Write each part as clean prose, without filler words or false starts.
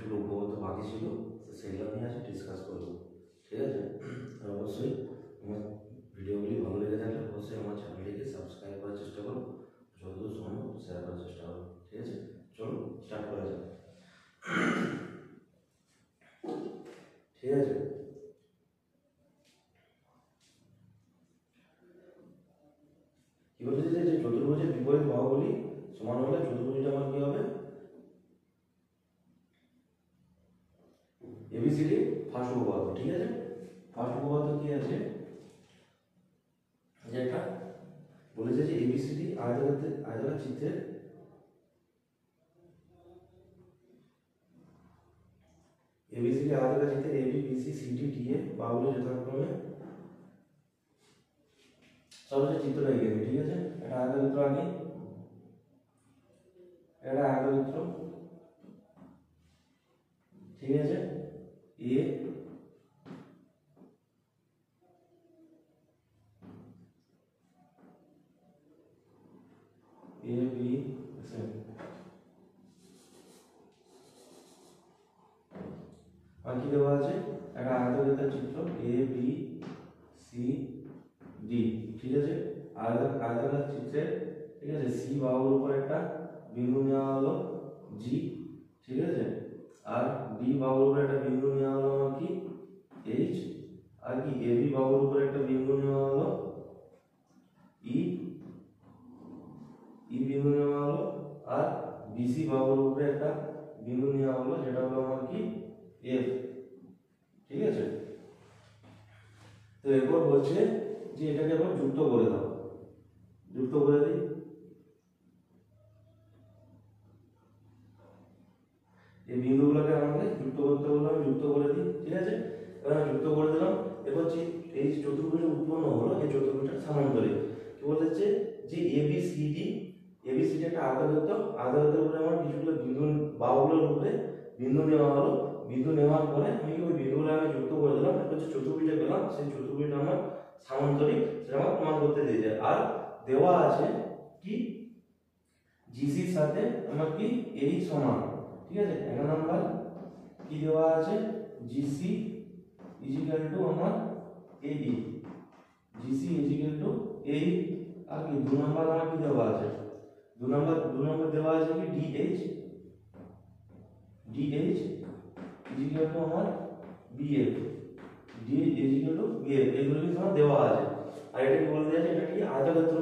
কিছু উপপাদ্য বাকি ছিল, তো সেগুলো নিয়ে আজকে ডিসকাস করবো। ঠিক আছে, আর অবশ্যই আমার ভিডিওগুলি ভালো লেগে থাকলে অবশ্যই আমার চ্যানেলটিকে সাবস্ক্রাইব করার চেষ্টা করো, যতদূর সম্ভব শেয়ার করার চেষ্টা করো। ঠিক আছে, চলো স্টার্ট করা যাক। ঠিক আছে, কি বলছে যে চতুর্ভুজের বিপরীত বাহুগুলি সমান হলে চতুর্ভুজটা আমার কি হবে? এবিসিডি ফার্স্ট উপপাদ্য। ঠিক আছে, ফার্স্ট উপপাদ্য কি আছে যে একটা বলেছে যে এবিসিডি আয়তকার চিত্রের এবিসিডি আয়তকার চিত্রের এবি বিসি সিডি ডিএ বাহুগুলো যথাক্রমে সর্বোচ্চ চিত্রটা এঁকে দেবে। ঠিক আছে, এটা আয়তক্ষেত্র আগে, এটা আয়তক্ষেত্র। ঠিক আছে, এ এ বি আর কি দেওয়া আছে? একটা আয়তক্ষেত্রের চিত্র এ বি সি ডি। ঠিক আছে, আয়তক্ষেত্রের চিত্রের, ঠিক আছে, সি বাহুর উপর একটা বিন্দু নেওয়া হলো জি। ঠিক আছে, আর ডি বাহুর উপর একটা বিন্দু নেওয়া হলো আমার কি এইচ, আর কি এ বি বাহুর উপর একটা বিন্দু নেওয়া হলো ই, ই বিন্দু নেওয়া হলো, আর বিসি বাহুর উপরে একটা বিন্দু নেওয়া হলো যেটা হলো আমার কি এফ। ঠিক আছে, তো এরপর বলছে যে এটাকে আবার যুক্ত করে দাও। যুক্ত করে দিই, এই বিন্দুগুলোকে আমাদের যুক্ত করতে বললাম, যুক্ত করে দিই। ঠিক আছে, এবার যুক্ত করে দিলাম। এবার যে এই চতুর্ভুজ উৎপন্ন হলো, এই চতুর্ভুজটা সামান্তরিক। কি বলতেছে যে এবিসিডি একটা আয়তক্ষেত্র, আয়তক্ষেত্রের উপরে আমার কিছুগুলো বিন্দু বাহুগুলোর উপরে বিন্দু নেওয়া হলো। বিন্দু নেওয়ার পরে আমি ওই বিন্দুগুলো আমি যুক্ত করে দিলাম। এবার যে চতুর্ভুজটা পেলাম সেই চতুর্ভুজটা আমার সামান্তরিক, সেটা আমার প্রমাণ করতে দিয়ে যায়। আর দেওয়া আছে কি জিসির সাথে আমার কি এই সমান। ঠিক আছে, 11 নাম্বার কি দেওয়া আছে? জিসি ইজিক্যাল টু আমার এডি, জিসি ইজিক্যাল টু এই। আর কি 2 নাম্বার আমার কি দেওয়া আছে? 2 নাম্বার দেওয়া আছে কি ডিএইচ ইজিক্যাল টু আমার BF, D is equal to BF. এগুলো কি তোমার দেওয়া আছে। আর এটা কি বলে দিয়েছে, এটা কি আয়তক্ষেত্র।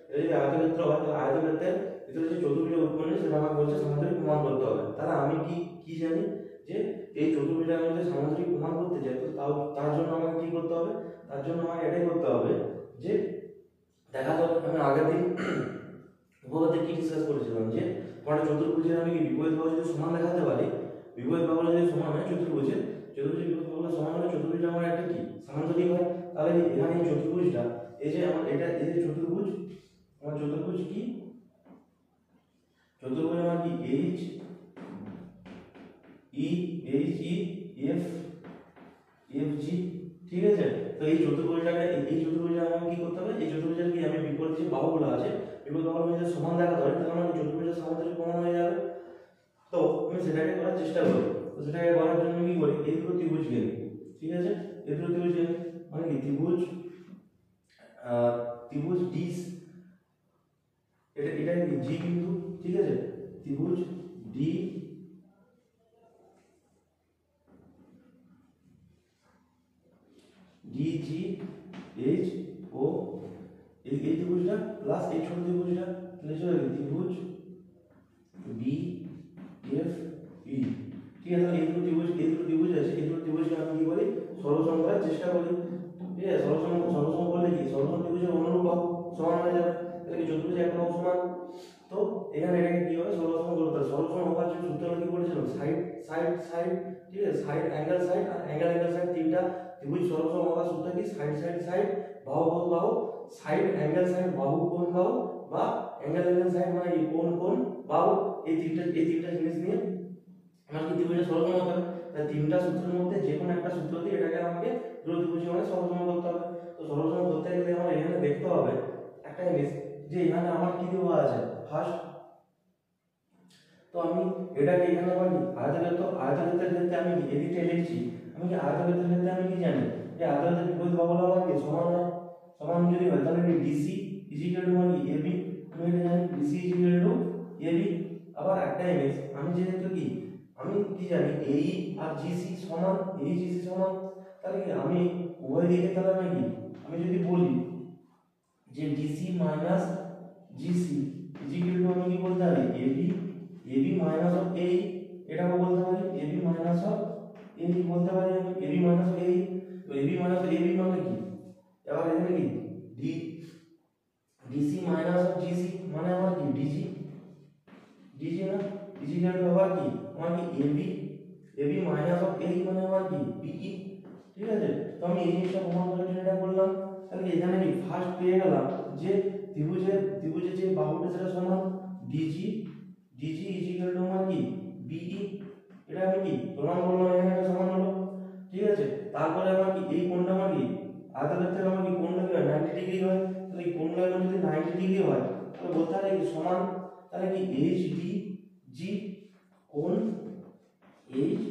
এটা যদি আয়তক্ষেত্র হয় তাহলে আয়তক্ষেত্রের ভিতরে যে চতুর্ভুজ উৎপন্ন সেটা আমাকে বলছে সামান্তরিক প্রমাণ করতে হবে। তাহলে আমি কি জানি যে এই চতুর্ভুজটা আমি যদি সামান্তরিক প্রমাণ করতে চাই তো তার জন্য আমাকে কি করতে হবে? তার জন্য আমাকে এটাই করতে হবে যে দেখা যাক আমি আগের দিন উপপাদ্যে কি ডিসকাস করেছিলাম যে কোনো চতুর্ভুজের আমি কি বিপরীত বাহু যদি সমান দেখাতে পারি, বিপরীত বাহুগুলো যদি সমান হয় চতুর্ভুজের বিপরীত বাহুগুলো সমান হলে চতুর্ভুজটা আমার একটা কি সামান্তরিক হয়। তাহলে এখানে এই চতুর্ভুজটা, এই যে আমার এটা এই যে চতুর্ভুজ, আমার চতুর্ভুজ কি চতুর্ভুজ আমার কি এইচ ই এফ জি। ঠিক আছে, তো এই চতুর্ভুজটা আমাকে কি করতে হবে? এই চতুর্ভুজের কি আমি বিপরীত যে বাহুগুলো আছে বিপরীত বাহুগুলো যদি সমান দেখাতে হয় তাহলে আমার চতুর্ভুজের সামান্তরিক প্রমাণ হয়ে যাবে। তো আমি সেটাকে করার চেষ্টা করি। তো সেটাকে করার জন্য কি করি? এই দুটো ত্রিভুজ নিই। ঠিক আছে, এই দুটো ত্রিভুজ নিই মানে কি ত্রিভুজ ডি, এটা কি জি বিন্দু। ঠিক আছে, ত্রিভুজ ডি জি এইচ ও এই ত্রিভুজটা প্লাস এই ছোট ত্রিভুজটা, তাহলে চলে গেল ত্রিভুজ বি এফ ই। ঠিক আছে, এই দুটো ত্রিভুজ আছে, এই দুটো ত্রিভুজকে আমি কি করি? সরলসম করার চেষ্টা করি। ঠিক আছে, সরলসম করলে কি সরলসম ত্রিভুজের অনুরূপ বাহু সমান হয়ে যাবে। তাহলে কি চতুর্ভুজ এক বাহু সমান। তো এখানে এটাকে কি হবে? সরলসম করতে হবে। সরলসম হওয়ার জন্য সূত্রটা কি বলেছিলাম? সাইড। ঠিক আছে, সাইড অ্যাঙ্গেল সাইড আর অ্যাঙ্গেল সাইড তিনটা ত্রিভুজ সরলসম হওয়ার সূত্র কি সাইড বাহু কোণ বাহু, সাইড অ্যাঙ্গেল সাইড বাহু কোণ বাহু, বা অ্যাঙ্গেল সাইড মানে কি কোণ বাহু। এই তিনটা জিনিস নিয়ে আমার কি ত্রিভুজের সরলসম হতে হবে। তাই তিনটা সূত্রের মধ্যে যে কোনো একটা সূত্র দিয়ে এটাকে আমাকে দুটো ত্রিভুজের মানে সরলসম করতে হবে। তো সরলসম করতে গেলে আমার এখানে দেখতে হবে একটা জিনিস যে এখানে আমার কি দেওয়া আছে ফার্স্ট। তো আমি এটাকে এখানে আবার আয়তক্ষেত্র আয়তক্ষেত্রের ক্ষেত্রে আমি কি জানি যে আয়তক্ষেত্রের বিপরীত বাহু হলো আমার কি সমান হয়, সমান যদি হয় তাহলে কি ডিসি ইজ ইকুয়াল টু মানে এবি, আমি এটা জানি DC is equal to AB. আবার একটা জিনিস আমি যেহেতু কি আমি কি জানি এই আর জিসি সমান, এই জিসি সমান, তাহলে কি আমি উভয় দিকে তাহলে আমি কি আমি যদি বলি যে DC minus GC is equal two আমি কি বলতে পারি এবি, এবি মাইনাস অফ এই, এটাও বলতে পারি এবি মাইনাস অফ এই বলতে পারি আমি এবি মাইনাস অফ এই। তো এবি মাইনাস এবি মানে কি, এবার এখানে কি D DC minus of GC মানে আমার কি ডিজি, ডিজি না ডিজি এর আবার কি আমার কি এবি, এবি মাইনাস অফ এই মানে আমার কি বিই। ঠিক আছে, তো আমি এই জিনিসটা প্রমাণ করার জন্য এটা করলাম। তাহলে এখানে কি ফার্স্ট পেয়ে গেলাম যে ত্রিভুজের যে বাহুটা সেটা সমান DG, DG is equal to আমার কি বিই, এটা আমি কি প্রমাণ করলাম, এখানে এটা সমান হলো। ঠিক আছে, তারপরে আমার কি এই কোণটা আমার কি আয়তক্ষেত্রের আমার কি কোণটা কি হয় 90 ডিগ্রি হয়। তাহলে এই কোণটা যদি 90 ডিগ্রি হয় তাহলে বলতে হবে কি সমান, তাহলে কি এইচ ডি জি কোণ H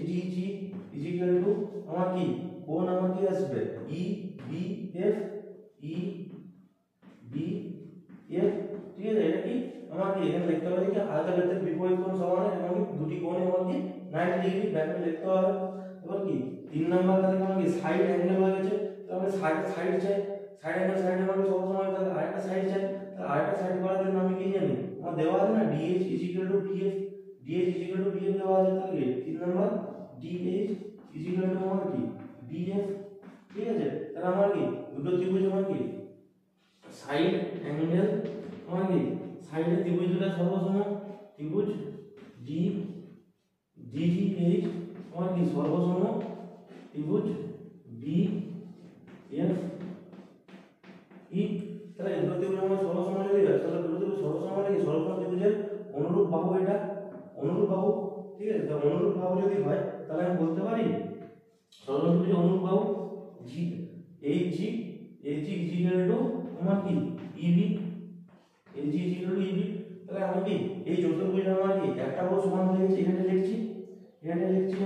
D G is equal to আমার কি কোণ আমার কি আসবে E B F, E B F. ঠিক আছে, এটা কি আমার কি এখানে লিখতে হবে কি আয়তক্ষেত্রের বিপরীত কোণ সমান এবং দুটি কোণ আমার কি 90 ডিগ্রি ব্যাকে লিখতে হবে। এবার কি 3 নাম্বার তাহলে আমার কি সাইড অ্যাঙ্গেল হয়ে গেছে, তাহলে সাইড চাই, সাইড অ্যাঙ্গেল আমাকে সব সময় তাহলে আরেকটা সাইড চাই। তাহলে আরেকটা সাইড করার জন্য আমি কি জানি আমার দেওয়া আছে না DH is equal two BF, DH is equal two BF দেওয়া আছে। তাহলে 3 number DH is equal to আমার কি বিএফ। ঠিক আছে, তাহলে আমার কি দুটো ত্রিভুজ আমার কি সাইড অ্যাঙ্গেল আমার কি সাইডের ত্রিভুজ দুটো সর্বসম, ত্রিভুজ ডি ডিজিএইচ আমার কি সর্বসম ত্রিভুজ বি এফ ই। তাহলে এই দুটো ত্রিভুজ আমার সর্বসম যদি হয় তাহলে দুটো ত্রিভুজ সর্বসম মানে কি সর্বসম ত্রিভুজের অনুরূপ বাহু, এটা অনুরূপ বাহু। ঠিক আছে, তো অনুরূপ বাহু যদি হয় তাহলে আমি বলতে পারি সর্বসম ত্রিভুজের অনুরূপ বাহু G H G is equal to আমার কি EB, H G is equal to EB. তাহলে আমি কি এই চতুর্ভুজ আমার কি একটা বাহু সমান হয়ে গেছে, এখানে লিখছি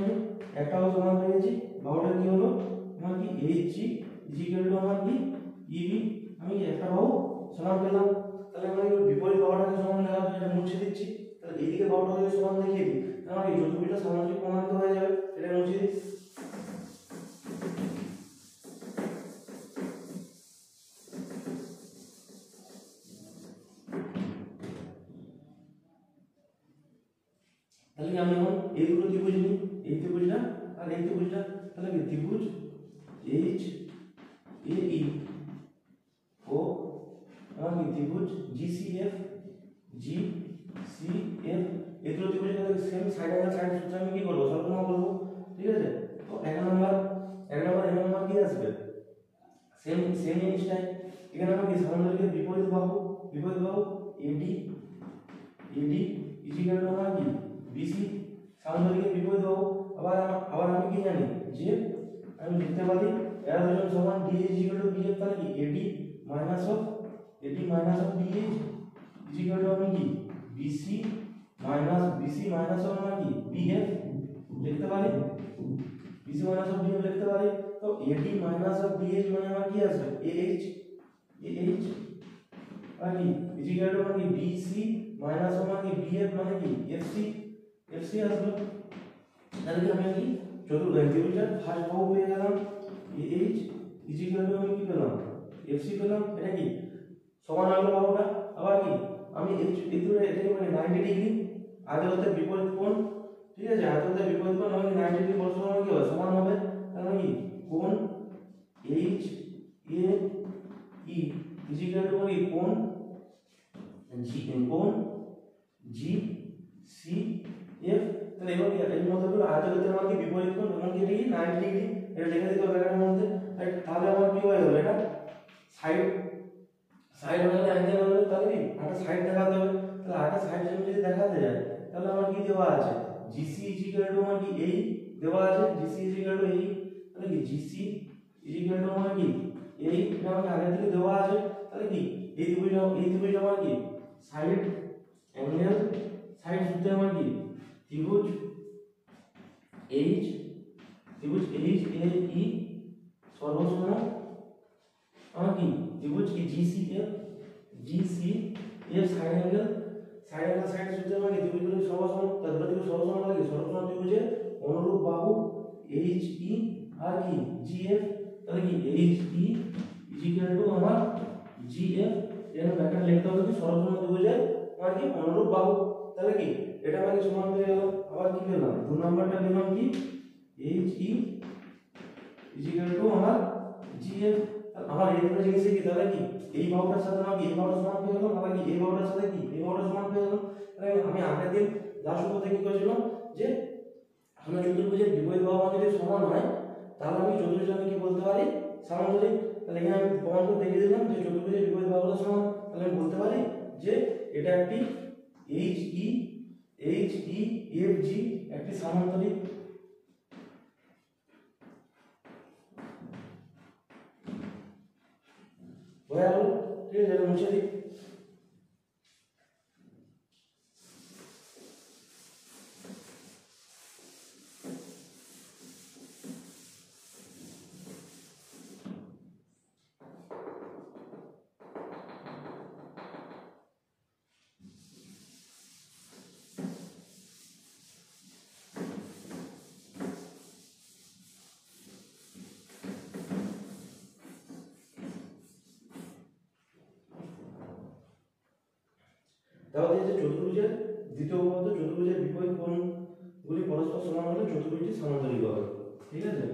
আমি একটা বাহু সমান হয়ে গেছে, বাহুটা কি হলো আমার কি H G is equal to আমার কি ইবি, আমি একটা বাহু সমান পেলাম। তাহলে আমি বিপরীত বাহুটাকে সমান লেখা আছে, এটা মুছে দিচ্ছি। তাহলে এইদিকে বাহুটাকে সমান দেখিয়ে দিই, তাহলে আমার এই চতুর্ভুজটা সামাজিক প্রমাণিত হয়ে যাবে, এটা মুছে দিই। তাহলে কি আমি এখন এই দুটো ত্রিভুজ নিই, এই ত্রিভুজটা আর এই ত্রিভুজটা, তাহলে কি ত্রিভুজ এইচ এ ই ও আমার কি ত্রিভুজ জিসিএফ জিসিএফ, এই দুটো ত্রিভুজের সেম সাইড অ্যাঙ্গেল সাইড সূত্র আমি কি করব সর্বসম করব। ঠিক আছে, তো এক নাম্বার কি আসবে সেম জিনিসটাই, এখানে আমার কি সামনের বিপরীত বাহু এডি ইজ ইকুয়াল টু আমার কি বিসি, সামনের বিপরীত বাহু। আবার আমি কি জানি যে আমি লিখতে পারি এরা দুজন সমান D is equal two BF, তাহলে কি এডি minus of BH is equal two আমি কি বিসি মাইনাস অফ আমার কি বিএফ লিখতে পারি, বিসি মাইনাস অফ বিএফ লিখতে পারি। তো এডি মাইনাস অফ বিএইচ মানে আমার কি আসবে এইচ আর কি ইজ ইকুয়াল টু আমার কি বিসি মাইনাস অফ আমার কি বিএফ মানে কি এফসি আসবে। তাহলে কি আমি কি ত্রিভুজের ফার্স্ট বাহু পেয়ে গেলাম এইচ ইজ ইকুয়াল টু আমি কি পেলাম এফসি পেলাম, এটা কি সমান হলো বাহুটা। আবার কি আমি এই দুটো এটাকে মানে 90 ডিগ্রি আয়তক্ষেত্রের বিপরীত কোণ। ঠিক আছে, আয়তক্ষেত্রের বিপরীত কোণ আমি 90 ডিগ্রি বসানো মানে কি হবে সমান হবে, তাহলে কি কোণ H A E is equal two কি কোণ জি সি এফ। তাহলে এবার কি এর মধ্যে হলো আয়তক্ষেত্রের মানে কি বিপরীত কোণ এবং কি 90 ডিগ্রি, এটা লিখে দিতে হবে ব্র্যাকেটের মধ্যে। তাহলে আমার কি হয়ে গেল, এটা সাইড হয়ে গেল অ্যাঙ্গেল হয়ে গেল। তাহলে কি একটা সাইড দেখাতে হবে, তাহলে একটা সাইড যদি দেখাতে যায় তাহলে আমার কি দেওয়া আছে জিসি ইজ ইকুয়াল টু আমার কি এই দেওয়া আছে, জিসি ইজ ইকুয়াল টু এই, তাহলে কি জিসি ইজ ইকুয়াল টু আমার কি এই, এটা আমাকে আগে থেকে দেওয়া আছে। তাহলে কি এই ত্রিভুজ আমার কি সাইড অ্যাঙ্গেল সাইড সূত্রে আমার কি ত্রিভুজ এইচ ত্রিভুজ এইচ এ ই সর্বসম আমার কি ত্রিভুজ কি জি সি এর সাইড অ্যাঙ্গেল সাইড সূত্রে মানে ত্রিভুজগুলো সর্বসম তাদের ত্রিভুজ সর্বসম লাগে সর্বসম ত্রিভুজের অনুরূপ বাহু এইচ ই আর কি জি এফ তাহলে কি এইচ ই ইকুয়াল টু আমার জি এফ এর ব্যাখ্যা লিখতে হবে কি সর্বসম ত্রিভুজের মানে কি অনুরূপ বাহু তাহলে কি এটা মানে সমান হয়ে গেল আবার কি পেলাম 2 নাম্বারটা পেলাম কি এইচ ই ইকুয়াল টু আমার জি এফ আমার এই দুটো জিনিসে কি তাহলে কি এই বাহুটার সাথে আমাকে এই বাহুটা সমান পেয়ে গেল আবার কি এই বাহুটার সাথে কি এই বাহুটা সমান পেয়ে গেল তাহলে আমি আগের দিন লাস্ট উপরে কি করেছিলাম যে আমরা চতুর্ভুজের বিপরীত বাহু যদি সমান হয় তাহলে আমি চতুর্ভুজ আমি কি বলতে পারি সামান্তরিক তাহলে এখানে আমি প্রমাণ করে দেখিয়ে দিলাম যে চতুর্ভুজের বিপরীত বাহুগুলো সমান তাহলে আমি বলতে পারি যে এটা একটি এইচ ই এফ জি একটি সামান্তরিক হয়ে গেল ঠিক আছে মুছে দিই তাহলে যে চতুর্ভুজের দ্বিতীয় উপপাদ্য চতুর্ভুজের বিপরীত কোণগুলি পরস্পর সমান হলে চতুর্ভুজটি সামান্তরিক হবে ঠিক আছে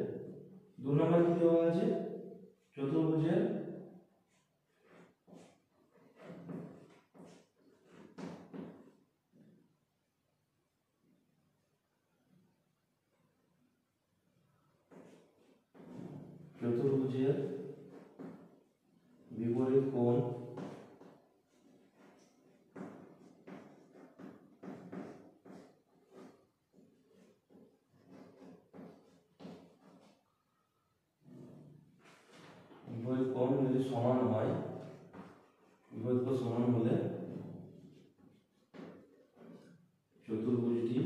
2 নম্বর কি দেওয়া আছে চতুর্ভুজের বিপরীত কোণ যদি সমান হয় বিপরীত কোণ সমান হলে চতুর্ভুজটি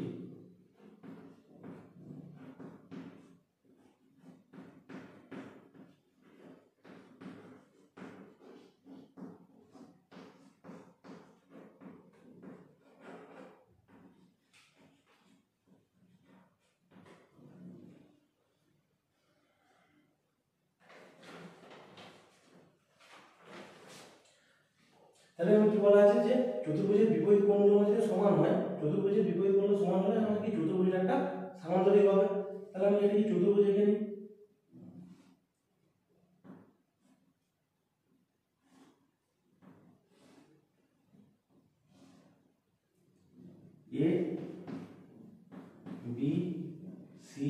তাহলে আমি কি বলা আছে যে চতুর্ভুজের বিপরীত কোণগুলো যদি সমান হয় চতুর্ভুজের বিপরীত কোণগুলো সমান হলে আমার কি চতুর্ভুজ একটা সামান্তরিক হবে তাহলে আমি এটা কি চতুর্ভুজ এখানে এ বি সি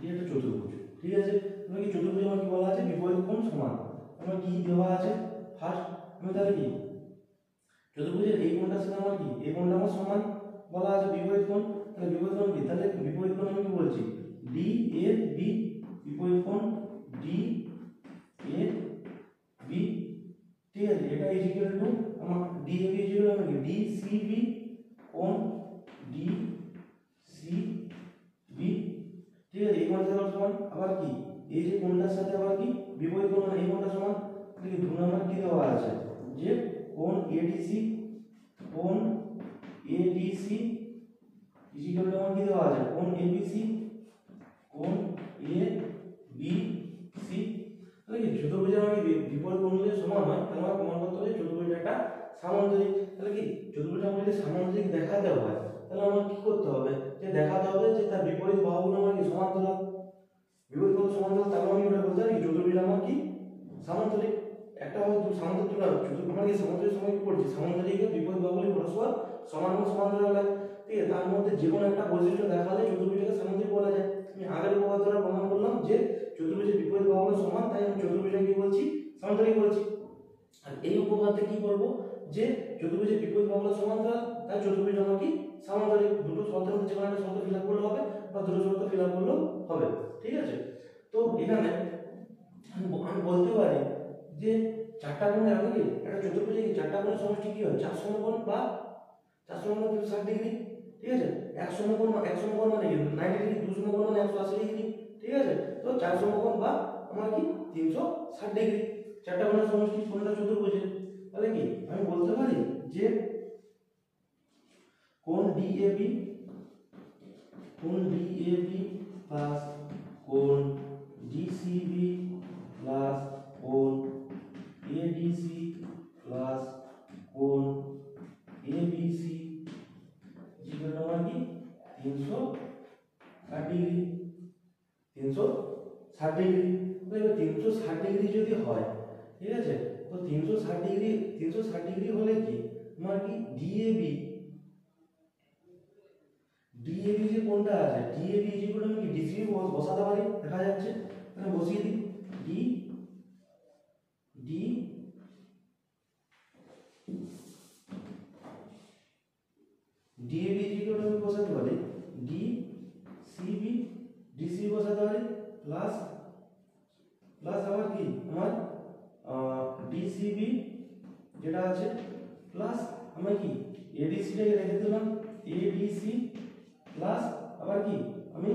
এটা চতুর্ভুজ ঠিক আছে তুমি কি চতুর্ভুজ আমার কি বলা আছে বিপরীত কোণ সমান আমার কি দেওয়া আছে ফার্স্ট আমি তাহলে কি চতুর্ভুজের এই কোণটার সাথে আমার কি এই কোণটা আমার সমান বলা আছে বিপরীত কোণ তাহলে বিপরীত কোণ কি তাহলে বিপরীত কোণ আমি কি বলছি ডি এ বি বিপরীত কোণ ডি এ বি ঠিক আছে এটা ইকুয়াল টু আমার D A B equal to D C B কোণ ডি সি বি ঠিক আছে এই কোণটা সমান আবার কি এই যে কোণটার সাথে আবার কি বিপরীত কোণ এই কোণটা সমান তাহলে 2 নাম্বার কি দেওয়া আছে যে কোণ এডিসি ইকুয়াল টু আমার কি দেওয়া আছে কোণ এবিসি কোণ এ বি সি তাহলে কি চতুর্ভুজের আমি বিপরীত কোণগুলো সমান হয় তাহলে আমার প্রমাণ করতে হবে চতুর্ভুজ একটা সামান্তরিক তাহলে কি চতুর্ভুজ আমার যদি সামান্তরিক দেখাতে হয় তাহলে আমার কি করতে হবে যে দেখাতে হবে যে তার বিপরীত বাহুগুলো আমার কি সমান্তরাল বিপরীত বাহু সমান্তরাল তাহলে আমি ওটা বলতে পারি চতুর্ভুজ আমার কি সামান্তরিক একটা হয় সামান্তরিক না চতুর্ভুজ আমরা কি সামান্তরিক সময় কি পড়ছি সামান্তরিকের বিপরীত বাহুগুলি পরস্পর সমান ও সমান্তরাল হয় ঠিক আছে তার মধ্যে যে কোনো একটা বৈশিষ্ট্য দেখালে চতুর্ভুজকে সামান্তরিক বলা যায় আমি আগের উপপাদ্যটা প্রমাণ করলাম যে চতুর্ভুজের বিপরীত বাহুগুলো সমান তাই আমি চতুর্ভুজকে কি বলছি সামান্তরিক বলছি আর এই উপপাদ্যে কি বলবো যে চতুর্ভুজের বিপরীত বাহুগুলো সমান্তরাল তাই চতুর্ভুজ আমার কি সামান্তরিক দুটো শর্তের মধ্যে যে কোনো একটা শর্ত ফিল আপ করলে হবে বা দুটো শর্ত ফিল আপ করলেও হবে ঠিক আছে তো এখানে আমি বলতে পারি যে চারটা কোণের আগে কি একটা চতুর্ভুজে কি চারটা কোণের সমষ্টি কি হয় 4 সমকোণ বা 4 সমকোণ 60 ডিগ্রি ঠিক আছে 1 সমকোণ মানে 90 ডিগ্রি 2 সমকোণ মানে 180 ডিগ্রি ঠিক আছে। তো 4 সমকোণ বা আমার কি 360 ডিগ্রি, চারটা কোণের সমষ্টি কোণটা চতুর্ভুজের। তাহলে কি আমি বলতে পারি যে কোণ DAB প্লাস কোণ DCB প্লাস কোণ ADC প্লাস কোণ ABC ইকুয়াল টু আমার কি 360 ডিগ্রি। 360 ডিগ্রি, এবার 360 ডিগ্রি যদি হয়, ঠিক আছে, তো 360 ডিগ্রি হলে কি আমার কি DAB যে কোণটা আছে, DAB ইকুয়াল টু আমি কি DCB বসাতে পারি, দেখা যাচ্ছে এখানে বসিয়ে দিই। DAB ইকুয়াল টু আমি বসাতে পারি DCB বসাতে পারি প্লাস আবার কি আমার DCB যেটা আছে প্লাস আমি কি ADC টাকে রেখে দিলাম, ADC প্লাস আবার কি আমি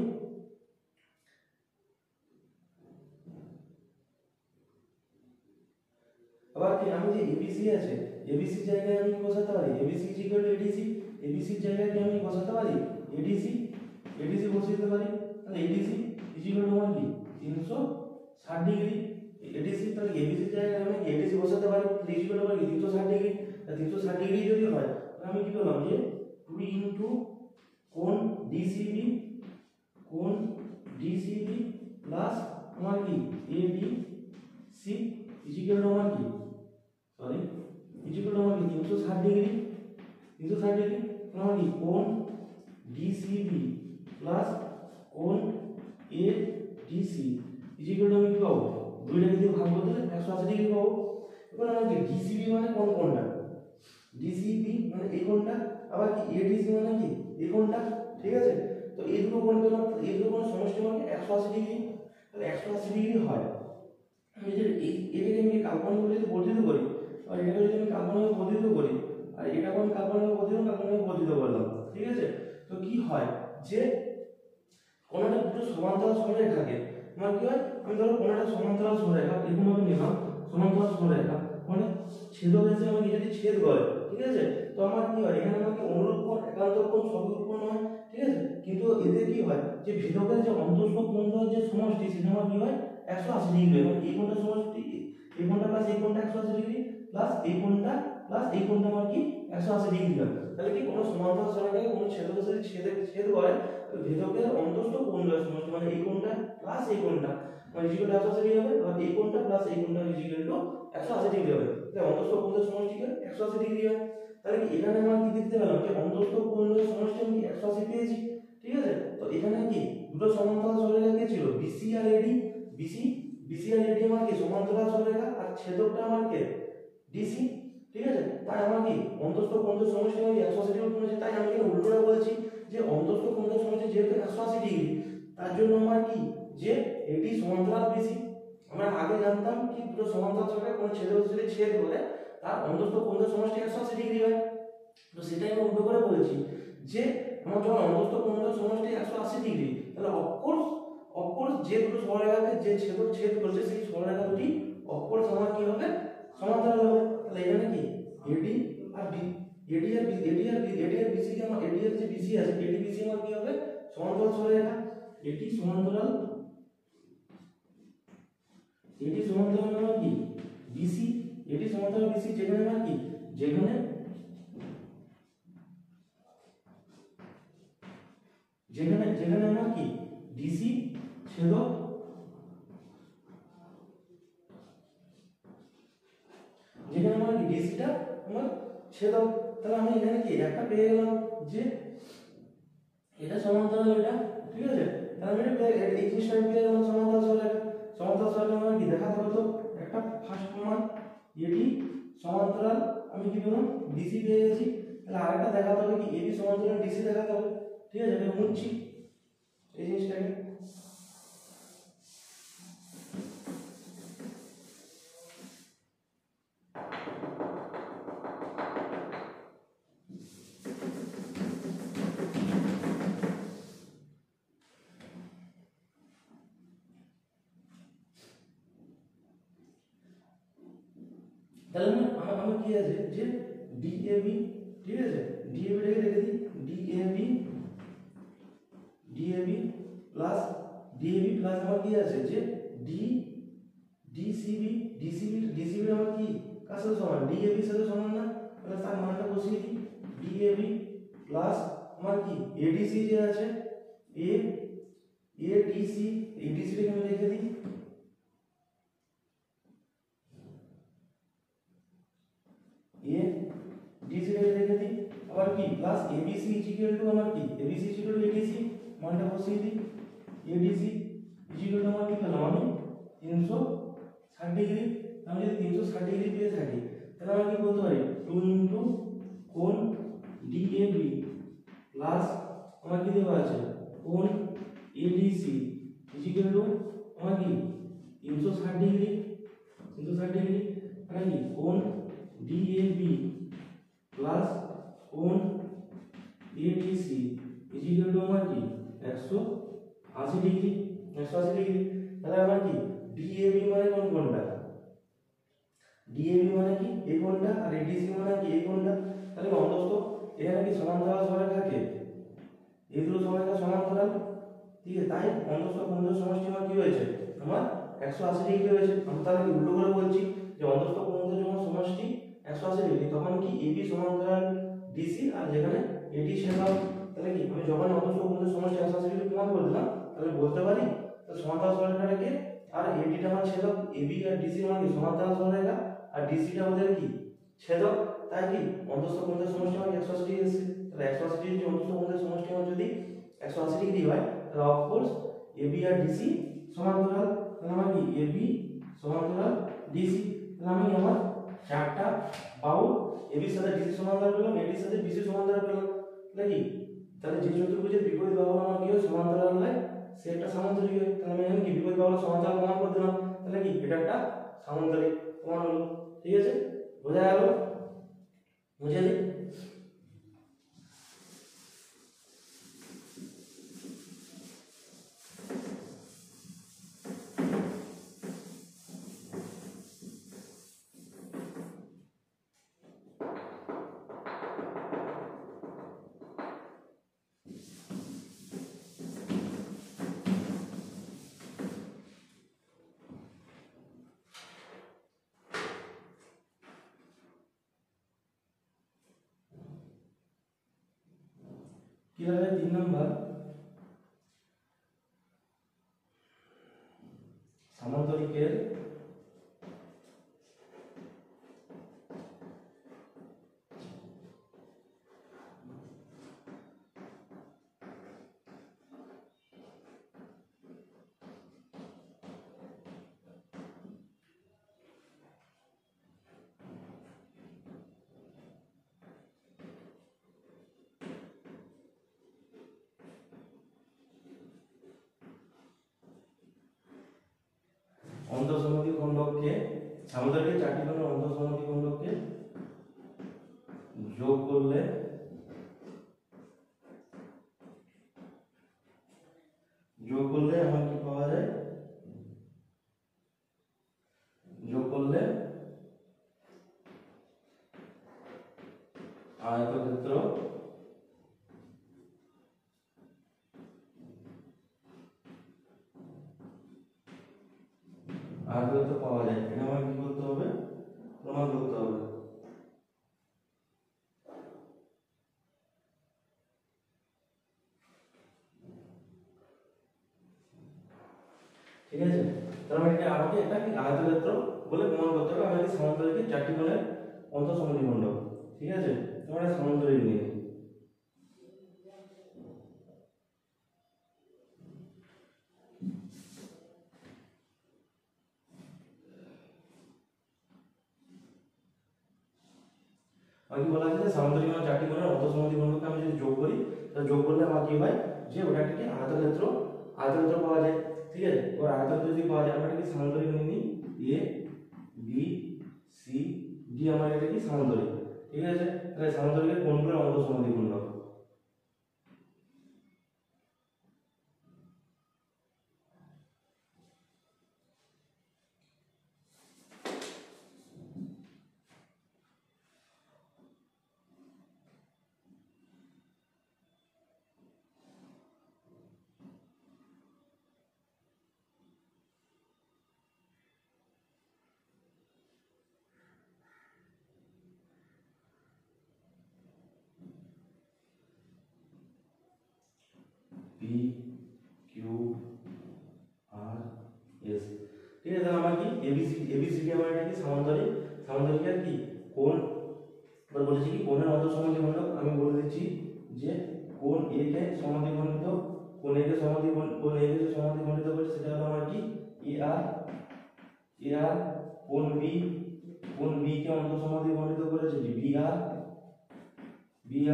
যে ABC আছে, ABC জায়গায় আমি বসাতে পারি ABC equal to ADC, ABC জায়গায় কি আমি বসাতে পারি ADC বসিয়ে দিতে পারি। তাহলে ADC ইকুয়াল টু আমার কি 360 ডিগ্রি, ADC তাহলে ABC জায়গায় আমি ADC বসাতে পারি, ইকুয়াল টু আমার কি 360 ডিগ্রি। 360 ডিগ্রি যদি হয় তাহলে আমি কি করলাম যে 2 ইনটু কোণ DCB প্লাস আমার কি ADC ইকুয়াল টু আমার কি ইকুয়াল টু আমার কি 360 ডিগ্রি আমার কি কোণ DCB প্লাস কোণ ADC ইকুয়াল টু আমি কি পাবো, দুইটাকে দিয়ে ভাগ করতে 180 ডিগ্রি পাবো। এবার আমার কি DCB মানে কোণটা, DCB মানে এই কোণটা, আবার কি ADC মানে কি এই কোণটা, ঠিক আছে। তো এই দুটো কোণ পেলাম, এই দুটো কোণের সমষ্টি মানে 180 ডিগ্রি। তাহলে 180 ডিগ্রি হয়, আমি যদি এটাকে আমি কাল্পনিকভাবে যদি বর্ধিত করি, আর এটাকে যদি আমি কাল্পনিকভাবে বর্ধিত করি, আর এটাকে আমি কাল্পনিকভাবে বর্ধিত করলাম, ঠিক আছে। তো কি হয় যে কোণটা দুটো সমান্তরাল সরলরেখাকে আমার কি হয়, আমি ধরো কোণটা সমান্তরাল সরলরেখা এরকম ভাবে নিলাম, সমান্তরাল সরলরেখা মানে ছেদক এসে আমাকে যদি ছেদ করে, ঠিক আছে, তো আমার কি হয় এখানে আমাকে অনুরূপ কোণ, একান্তর কোণ, সবিরূপ কোণ হয়, ঠিক আছে। কিন্তু এতে কি হয় যে ভেদকের যে অন্তঃস্থ কোণটার যে সমষ্টি সেটা আমার কি হয় 180 ডিগ্রি, এবং এই কোণটার সমষ্টি এই কোণটা প্লাস এই কোণটা 180 ডিগ্রি প্লাস এই কোণটা প্লাস এই কোণটা আমার কি 180 ডিগ্রি হয়। তাহলে কি কোনো সমান্তরাল সরলরেখায় কোনো ছেদকের সাথে ছেদ করে ভেদকের অন্তঃস্থ কোণটার সমষ্টি মানে এই কোণটা প্লাস এই কোণটা মানে ইকুয়াল টু 180 ডিগ্রি হবে, আর এই কোণটা প্লাস এই কোণটা ইকুয়াল টু 180 ডিগ্রি হবে। তাহলে অন্তঃস্থ কোণের সমষ্টি কি 180 ডিগ্রি হয়। তাহলে কি এখানে আমরা কি দেখতে পেলাম যে অন্তঃস্থ কোণের সমষ্টি আমি 180 পেয়েছি, ঠিক আছে। তো এখানে কি দুটো সমান্তরাল সরলরেখা কি ছিল BC আর AD, BC আর AD আমার কি সমান্তরাল সরলরেখা, আর ছেদকটা আমার কি DC, ঠিক আছে। তাই আমার কি অন্তঃস্থ কোণের সমষ্টি আমি 180 ডিগ্রি পেয়েছি, তাই আমি এখানে উল্টোটা বলেছি যে অন্তঃস্থ কোণের সমষ্টি যেহেতু 180 ডিগ্রি তার জন্য আমার কি যে AD সমান্তরাল BC। আমরা আগে জানতাম কি দুটো সমান্তরাল সরলরেখা কোন ছেদক যদি ছেদ করে তার অন্তঃস্থ কোণের সমষ্টি 180 ডিগ্রি হয়। তো সেটাই আমি উল্টো করে বলেছি যে আমার যখন অন্তঃস্থ কোণের সমষ্টি 180 ডিগ্রি, তাহলে অফকোর্স যে দুটো সরলরেখাকে যে ছেদক ছেদ করেছে সেই সরলরেখা দুটি অফকোর্স আমার কি হবে সমান্তরাল হবে। তাহলে এখানে কি AD আর BC কে আমার AD এর যে BC আছে AD BC আমার কি হবে সমান্তরাল সরলরেখা, এটি সমান্তরাল আমার কি BC, এটি সমান্তরাল BC যেখানে আমার কি যেখানে আমার কি DC ছেদক যেখানে আমার কি ডিসিটা আমার ছেদক। তাহলে আমি এখানে কি একটা পেয়ে গেলাম যে এটা সমান্তরাল এটা, ঠিক আছে। তাহলে আমি এই জিনিসটা পেয়ে গেলাম সমান্তরাল সরলরেখা মানে কি দেখাতে হবে। তো একটা ফার্স্ট প্রমাণ এটি সমান্তরাল আমি কি পেলাম ডিসি পেয়ে গেছি। তাহলে আরেকটা দেখাতে হবে কি এবি সমান্তরাল ডিসি দেখাতে হবে, ঠিক আছে। আমি মুছছি এই জিনিসটাকে। তাহলে আমার কি আছে যে ডিএবি, ঠিক আছে, ডিএবিটাকে রেখে দিই, ডিএবি প্লাস আমার কি আছে যে ডিসিবি আমার কি কার সাথে সমান, ডিএবি সাথে সমান না, তাহলে তার মানটা বসিয়ে দিই, ডিএবি প্লাস আমার কি এডিসি যে আছে এডিসি, এডিসিটাকে আমি রেখে দিই, এডিসিটাকে রেখে দিই, আবার কি প্লাস এবিসি ইকুয়াল টু আমার কি এবিসি ইকুয়াল টু এডিসি, মানটা বসিয়ে দিই, এডিসি ইকুয়াল টু আমার কি পেলাম আমি 360 ডিগ্রি। আমি যদি 360 ডিগ্রি পেয়ে থাকি তাহলে আমরা কি বলতে পারি 2 ইনটু কোণ ডিএবি প্লাস আমার কি দেওয়া আছে কোণ এডিসি ইকুয়াল টু আমার কি 360 ডিগ্রি, মানে কি কোণ ডিএবি প্লাস কোণ এডিসি ইকুয়াল টু আমার কি 180 ডিগ্রি, তাহলে আমার কি ডিএবি মানে কোন কোণটা, ডিএবি মানে কি এই কোণটা, আর এডিসি মানে কি এই কোণটা। তাহলে অন্তত এখানে কি সমান্তরাল সরেখাকে এই দুটো সরেখা সমান্তরাল, ঠিক আছে, তাই অন্তত কোণের সমষ্টি আমার কি হয়েছে আমার 180 ডিগ্রি হয়েছে। আমি তাহলে কি উল্টো করে বলছি যে অন্তত কোণের যখন সমষ্টি 180 ডিগ্রি তখন কি এবি সমান্তরাল ডিসি, আর যেখানে এডি ছেদক, তাহলে কি আমি যখন অন্তত কোণের সমষ্টি 180 ডিগ্রি প্রমাণ করে দিলাম তাহলে বলতে পারি সমান্তরাল সরেখাটাকে, আর এডিটা আমার ছেদক, এবি আর ডিসি মানে কি সমান্তরাল সরেখা, আর ডিসিটা আমাদের কি ছেদক, তাই কি অন্তস্থ কোণের সমষ্টি আমার 180 ডিগ্রি এসেছে। তাহলে 180 ডিগ্রি অন্তস্থ কোণের সমষ্টি আমার যদি 180 ডিগ্রি হয় তাহলে অফকোর্স এবি আর ডিসি সমান্তরাল, তাহলে আমার কি এবি সমান্তরাল ডিসি, তাহলে আমি আমার চারটা বাহু এবি এর সাথে ডিসি সমান্তরাল পেলাম, এডির সাথে ডিসি সমান্তরাল পেলাম, তাহলে কি তাহলে যে চতুর্ভুজের বিপরীত বাহু আমার কি হয় সমান্তরাল হয় সে একটা সামান্তরিক হয়। তাহলে আমি কি বিপরীত বাহুর সমান্তরাল প্রমাণ করে দিলাম, তাহলে কি এটা একটা সামান্তরিক প্রমাণ হলো। ঠিক আছে, বোঝা গেল? বুঝে দিই। কি হবে 3 নাম্বার সামান্তরিকের অন্তঃসমদ্বি খণ্ডককে, সামান্তরিকের চারটি কোণের অন্তঃসমদ্বি খণ্ডককে যোগ করলে আমার কি পাওয়া যায়, যোগ করলে আয়তক্ষেত্র পাওয়া যায়। এটা আমার কি করতে হবে, প্রমাণ করতে হবে। ঠিক আছে, তাহলে আমাকে একটা কি আয়তক্ষেত্র বলে প্রমাণ করতে হবে। আমি সামান্তরিকের চারটি কোণের অন্তঃসমদ্বি খণ্ডক, ঠিক আছে, তোমরা সামান্তরিক নিয়ে আমি বলা আছে যে সামান্তরিক মানে চারটি কোণের অন্তঃসমদ্বি খণ্ডককে আমি যদি যোগ করি তাহলে যোগ করলে আমার কি হয় যে ওটা কি আয়তক্ষেত্র পাওয়া যায়। ঠিক আছে, ওর আয়তক্ষেত্র যদি পাওয়া যায় আমরা কি সামান্তরিক নিয়ে নিই এ বি সি ডি, আমার এটা কি সামান্তরিক। ঠিক আছে, তাহলে সামান্তরিকের কোণগুলোর অন্তঃসমদ্বি খণ্ডক পি কিউ আর এস। ঠিক আছে, তাহলে আমার কি এবিসিডি আমার এটা কি সামান্তরিক, সামান্তরিকের কি কোণ বলেছি কি কোণের অন্তঃসমদ্বিখণ্ডক। আমি বলে দিচ্ছি যে কোণ এ কে সমদ্বিখণ্ডিত, কোণ এ কে সমদ্বিখণ্ডিত করে সেটা হলো আমার কি এ আর কোণ বি কে অন্তঃসমদ্বিখণ্ডিত করেছে কি বি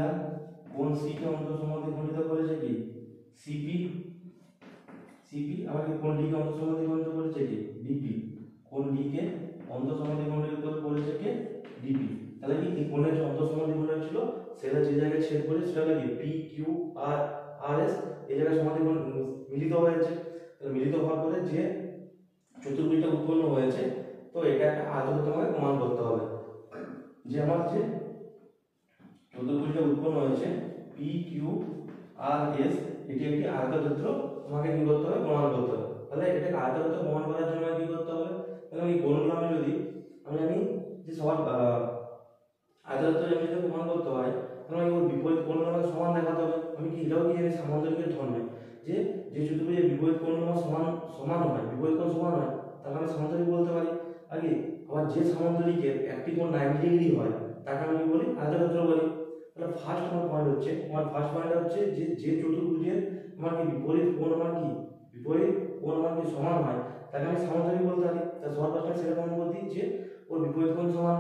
আর কোণ সি কে অন্তঃসমদ্বিখণ্ডিত করেছে কি সিপি আবার কি কোণ ডি কে অন্তঃসমদ্বিখণ্ডিত করেছে কি ডিপি, কোণ ডি কে অন্তঃসমদ্বিখণ্ডিত করেছে কি ডিপি। তাহলে কি এই কোণের যে অন্তঃসমদ্বিখণ্ডক ছিল সেটা যে জায়গায় ছেদ করে সেটা হলো কি পি কিউ আর এস, এই জায়গায় সমদ্বিখণ্ডক মিলিত হয়েছে। তাহলে মিলিত হওয়ার পরে যে চতুর্ভুজটা উৎপন্ন হয়েছে, তো এটা একটা আয়তক্ষেত্র তোমাকে প্রমাণ করতে হবে যে আমার যে চতুর্ভুজটা উৎপন্ন হয়েছে পি কিউ আর এস এটি একটি আয়তক্ষেত্র, তোমাকে কি করতে হবে প্রমাণ করতে হবে। তাহলে এটাকে আয়তক্ষেত্র প্রমাণ করার জন্য কি করতে হবে, তাহলে এই কোণগুলো আমি জানি যে সবার আয়তক্ষেত্র যদি প্রমাণ করতে হয় তাহলে ওর বিপরীত কোণগুলো আমাকে সমান দেখাতে হবে। আমি কি এটাও কি জানি সামান্তরিকের ধর্মে যে চতুর্ভুজের বিপরীত কোণগুলো সমান হয়, বিপরীত কোণ সমান হয়, তাহলে আমি সামান্তরিক বলতে পারি। আগে আবার যে সামান্তরিকের একটি কোণ 90 ডিগ্রি হয় তাকে আমি বলি আয়তক্ষেত্র বলি। তাহলে ফার্স্ট আমার পয়েন্ট হচ্ছে যে চতুর্ভুজের আমার কি বিপরীত কোণ আমার কি সমান হয় তাকে আমি সামান্তরিক বলতে পারি। তাহলে সবার ফার্স্টে সেটা প্রমাণ করতে যে ওর বিপরীত কোণ সমান,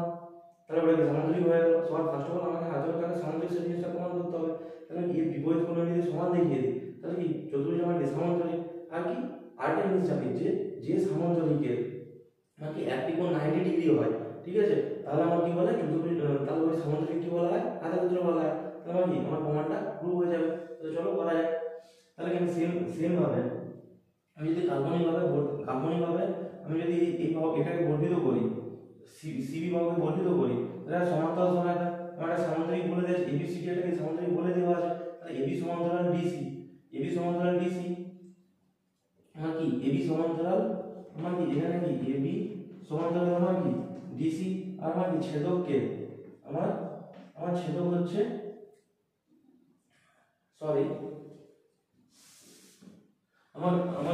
তাহলে ওটা কি সামান্তরিক হয়ে গেল। সবার ফার্স্ট অফ অল আমাকে আয়তক্ষেত্রকে সামান্তরিক সেই জিনিসটা প্রমাণ করতে হবে। তাহলে এই বিপরীত কোণ যদি সমান দেখিয়ে দিই তাহলে কি চতুর্ভুজ আমার কি সামান্তরিক। আর কি আরেকটা জিনিস জানি যে সামান্তরিকের আমার কি একটি কোণ 90 ডিগ্রি হয়, ঠিক আছে, তাহলে আমার কি বলে চতুর্ভুজ, তাহলে ওই সামান্তরিক কি বলা হয় আয়তক্ষেত্র বলা হয়। তাহলে আমার কি আমার প্রমাণটা প্রুভ হয়ে যাবে। তাহলে চলো করা যায়। তাহলে আমি সেম ভাবে আমি যদি কাল্পনিকভাবে আমি যদি এটাকে বর্ধিত করি, সিবি বাহুকে বর্ধিত করি, তাহলে সমান্তরাল সহায়তা আমরা সামান্তরিক বলে দিয়েছি, এবিসিডি এটাকে সামান্তরিক বলে দেওয়া আছে। তাহলে এবি সমান্তরাল ডিসি আমার কি এবি সমান্তরাল আমার কি এখানে কি এবি সমান্তরাল আমার কি ডিসি, আর আমার কি ছেদককে আমার ছেদক হচ্ছে সরি আমার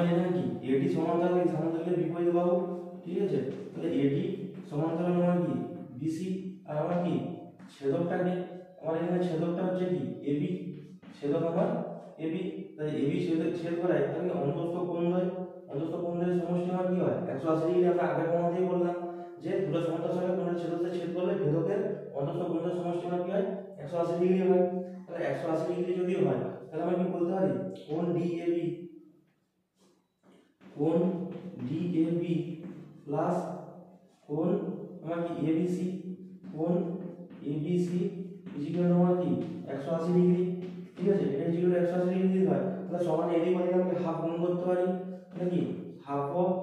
এখানে কি এডি সমান্তরালের বিপরীত বাহু, ঠিক আছে। তাহলে এডি সমান্তরাল আমার কি বিসি, আর আমার কি ছেদকটাকে আমার এখানে ছেদকটা হচ্ছে কি এবি, ছেদক আমার এবি। তাই এবি ছেদ করায় তাহলে অন্তস্থ কোণদ্বয় সমষ্টি আমার কি হয় 180 ডিগ্রি। আমরা আগে প্রমাণেই বললাম যে দুটো সমান্তরাল কোণের ছেদকে ছেদ করলে ভেদকের অন্তস্থ কোণদ্বয় সমষ্টি আমার কি হয় 180 ডিগ্রি হয়। তাহলে 180 ডিগ্রি যদি হয় তাহলে আমরা কি বলতে পারি কোণ ডিএবি প্লাস কোণ আমার কি এবিসি, কোণ এবিসি ইকুয়াল টু আমার কি 180 ডিগ্রি, ঠিক আছে। এটা ইকুয়াল টু 180 ডিগ্রি হয়, তাহলে সমান এদিক মানে আমি হাফ গুণ করতে পারি, তাহলে কি হাফ অফ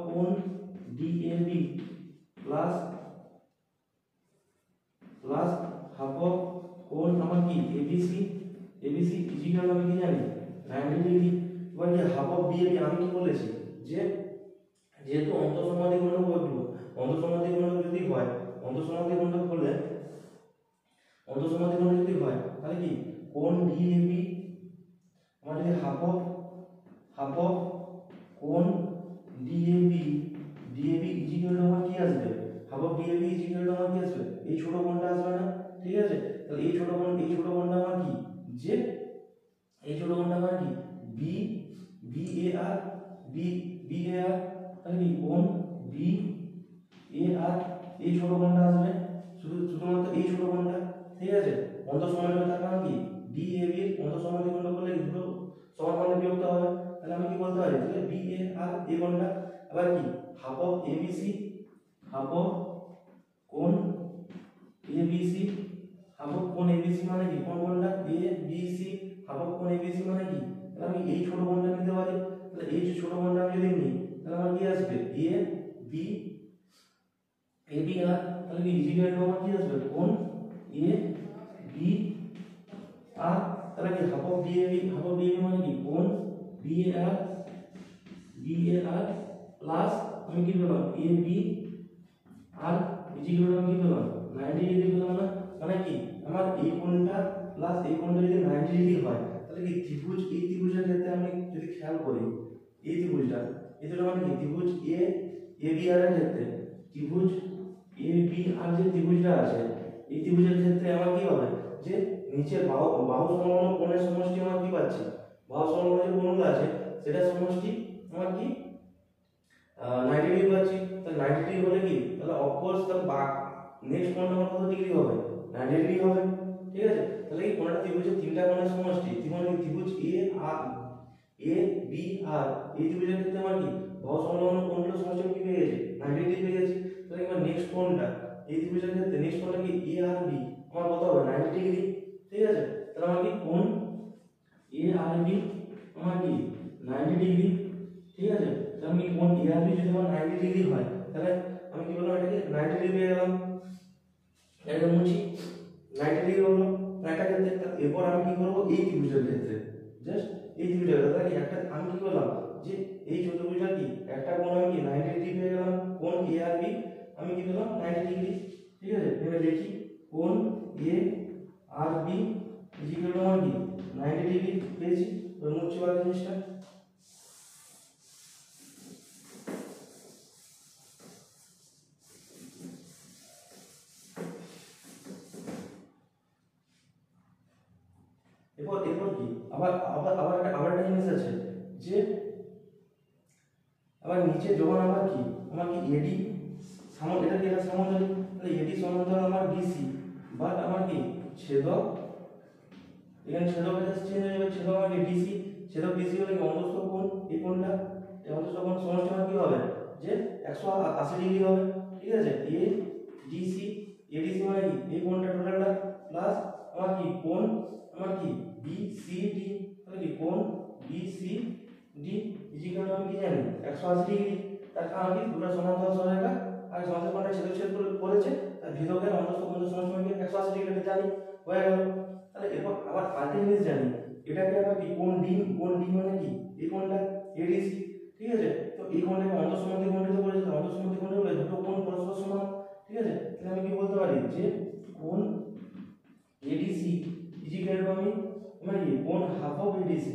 কোণ ডিএবি প্লাস হাফ অফ কোণ আমার কি এবিসি ইকুয়াল টু আমি কি জানি 90 ডিগ্রি। এবার কি হাফ অফ ডিএবি আমি কি বলেছি যে যেহেতু অন্তঃসমদ্বিখণ্ডক যদি হয় অন্তঃসমদ্বিখণ্ডক যদি হয় তাহলে কি কোণ ডিএবি আমার যদি হাফ অফ কোণ ডিএবি ইকুয়াল টু আমার কি আসবে half of DAB equal to আমার কি আসবে এই ছোট কোণটা আসবে না, ঠিক আছে। তাহলে এই ছোট কোণটা আমার কি যে এই ছোট কোণটা আমার কি বিএআর তাহলে কি কোণ বিএআর এই ছোট কোণটা আসবে শুধুমাত্র এই ছোট কোণটা, ঠিক আছে। অন্তঃসমদ্বিখণ্ডক তার কারণ কি ডিএবি এর অন্তঃসমদ্বিখণ্ডক করলে দুটো সমানভাবে বিভক্ত হবে। তাহলে আমি কি বলতে পারি তাহলে বিএআর এই কোণটা। আবার কি হাফ অফ এবিসি কোণ এবিসি মানে কি কোন কোণটা এবিসি হাফ অফ কোণ এবিসি মানে কি, তাহলে আমি এই ছোট কোণটা নিতে পারি। তাহলে এই যে ছোট কোণটা আমি যদি নিই তাহলে আমার কি আসবে এবি আর, তাহলে কি ইকুয়াল টু আমার কি আসবে কোণ এ বি আর, তাহলে কি হাফ অফ ডিএবি মানে কি কোণ বিএআর প্লাস আমি কি পেলাম এবি আর ইকুয়াল টু আমি কি পেলাম 90 ডিগ্রি পেলাম না। মানে কি আমার এই কোণটা প্লাস এই কোণটা যদি 90 ডিগ্রি হয় তাহলে কি ত্রিভুজ, এই ত্রিভুজের ক্ষেত্রে আমি যদি খেয়াল করি এই ত্রিভুজটা, এই দুটো মানে কি ত্রিভুজ এ বি আর এর ক্ষেত্রে ত্রিভুজ এ বি আর যে ত্রিভুজটা আছে এই ত্রিভুজের ক্ষেত্রে আমার কি হবে যে নিচের বাহু সংলগ্ন কোণের সমষ্টি আমার কি পাচ্ছি, বাহু সংলগ্ন যে কোণগুলো আছে সেটা সমষ্টি আমার কি 90 ডিগ্রি পাচ্ছি। তাহলে 90 ডিগ্রি হলে কি তাহলে অফকোর্স তাহলে নেক্সট কোণটা আমার কত ডিগ্রি হবে, 90 ডিগ্রি হবে। ঠিক আছে, তাহলে এই কোণটা ত্রিভুজের তিনটা কোণের সমষ্টি, ত্রিভুজ এ বি আর এই ত্রিভুজের ক্ষেত্রে আমার কি বাহু সংলগ্ন কোণগুলোর সমষ্টি কি পেয়ে গেছে, 90 ডিগ্রি পেয়ে গেছি। তাহলে এবার নেক্সট কোণটা এই ত্রিভুজের ক্ষেত্রে নেক্সট কোণটা কি এ আর বি আমার কত হবে, 90 ডিগ্রি। ঠিক আছে, তাহলে আমার কি কোণ এ আর বি আমার কি 90 ডিগ্রি। ঠিক আছে, তাহলে আমি কোণ এ আর বি যদি আমার 90 ডিগ্রি হয় তাহলে আমি কি বললাম এটাকে 90 ডিগ্রি পেয়ে গেলাম। এটা মুছি 90 ডিগ্রি হলো একটা ক্ষেত্রে। এরপর আমি কি করব এই ত্রিভুজের ক্ষেত্রে, জাস্ট এই ত্রিভুজের ক্ষেত্রে তাহলে একটা আমি কি করলাম যে এই চতুর্ভুজটা কি একটা কোণ আমি কি 90 ডিগ্রি পেয়ে গেলাম, কোণ এ আর বি আমি কি পেলাম 90 ডিগ্রি। ঠিক আছে, এবার লিখি কোণ এ আর বি ইকুয়াল টু আমার কি 90 ডিগ্রি পেয়েছি। এবার মুছি বাকি জিনিসটা। এরপর কি আবার আবার আবার একটা জিনিস আছে যে আবার নিচে যখন আমার কি এডি এটা কি এটা সমান্তরাল, তাহলে এডি সমান্তরাল আমার বিসি, বাট আমার কি ছেদক এখানে ছেদক এটা চেঞ্জ হয়ে যাবে, ছেদক আমার কি ডিসি, ছেদক ডিসি হলে কি অন্তস্থ কোণ এই কোণটা, এই অন্তস্থ কোণ সমষ্টি আমার কি হবে যে 180 ডিগ্রি হবে। ঠিক আছে, এ ডিসি এডিসি মানে কি এই কোণটা টোটালটা প্লাস আমার কি কোণ আমার কি বিসিডি, তাহলে কি কোণ বিসিডি ইকুয়াল টু আমি কি জানি 180 ডিগ্রি। তার কারণ কি দুটো সমান্তরাল সহায়িকা আর সমান্তরাল কোণটা ছেদ করেছে, তার ভিতরের অন্তস্থ কোণের সমষ্টি আমি 180 ডিগ্রি এটা জানি, হয়ে গেল। তাহলে এরপর আবার আরেকটা জিনিস জানি, এটাকে আবার কি কোণ ডি মানে কি এই কোণটা এডিসি। ঠিক আছে, তো এই কোণটাকে অন্তঃসম্মতি কোণিত করেছে, অন্তঃসম্মতি কোণ হলে দুটো কোণ পরস্পর সমান। ঠিক আছে, তাহলে আমি কি বলতে পারি যে কোণ এডিসি ইকুয়াল টু আমি মানে কি কোণ হাফ অফ এডিসি,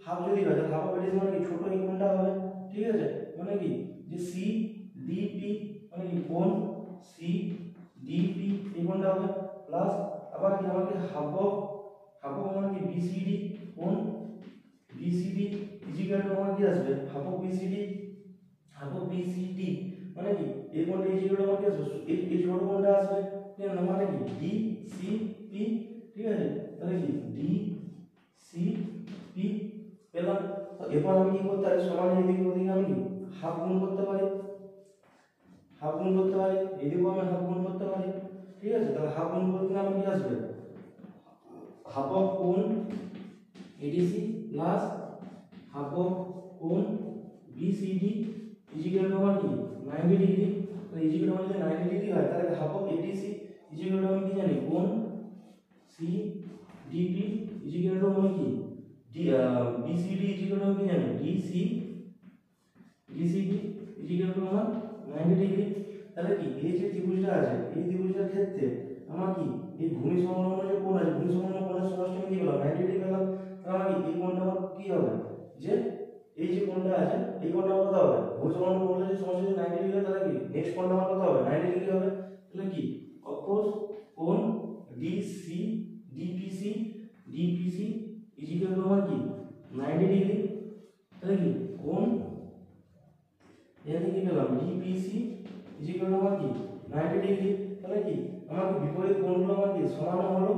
হাফ যদি হয় তাহলে হাফ অফ এডিসি মানে কি ছোট এই কোণটা হবে। ঠিক আছে, মানে কি যে সি ডিপি মানে কি কোণ সি ডিপি এই কোণটা হবে প্লাস আবার কি আমাকে হাফ অফ মানে কি বিসিডি, কোণ বিসিডি ইকুয়াল টু আমার কি আসবে হাফ অফ বিসিডি মানে কি এই কোণটা ইকুয়াল টু আমার কি আসবে এই ছোট কোণটা আসবে, মানে কি ডিসিপি। ঠিক আছে, তাহলে কি ডিসিপি পেলাম। তো এরপর আমি কি করতে পারি সমান এদিকে ওদিকে আমি কি হাফ গুণ করতে পারি, এদিকেও আমি হাফ গুণ করতে পারি। ঠিক আছে, তাহলে হাফ গুণ করতে আমার কি আসবে হাফ অফ কোণ এডিসি প্লাস হাফ অফ কোণ বিসিডি ইকুয়াল টু আমার কি 90 ডিগ্রি। তো ইকুয়াল টু আমার যদি 90 ডিগ্রি হয় তাহলে half of ADC equal to আমি কি জানি কোণ সি ডিপি ইকুয়াল টু আমি কি বিসিডি ইকুয়াল টু আমি কি জানি ডিসিডি ইকুয়াল টু আমার 90 ডিগ্রি। তাহলে কি এই যে ত্রিভুজটা আছে এই ত্রিভুজের ক্ষেত্রে আমার কি এই ভূমি সংলগ্ন যে কোণ আছে ভূমি সংলগ্ন কোণের সমষ্টি আমি কি পেলাম 90 ডিগ্রি পেলাম। তাহলে আমার কি এই কোণটা আমার কি হবে যে এই যে কোণটা আছে এই কোণটা আমার কত হবে, ভূমি সংলগ্ন কোণের যে সমষ্টি 90 ডিগ্রি হয় তাহলে কি নেক্সট কোণটা আমার কত হবে 90 ডিগ্রি হবে। তাহলে কি অপোজ কোণ ডিসি ডিপিসি ইকুয়াল টু আমার কি 90 ডিগ্রি। তাহলে কি কোণ এখানে কি পেলাম ডিপিসি ইকুয়াল টু আমার কি 90 ডিগ্রি। তাহলে কি আমার কি বিপরীত কোণগুলো আমার কি সমান হলো,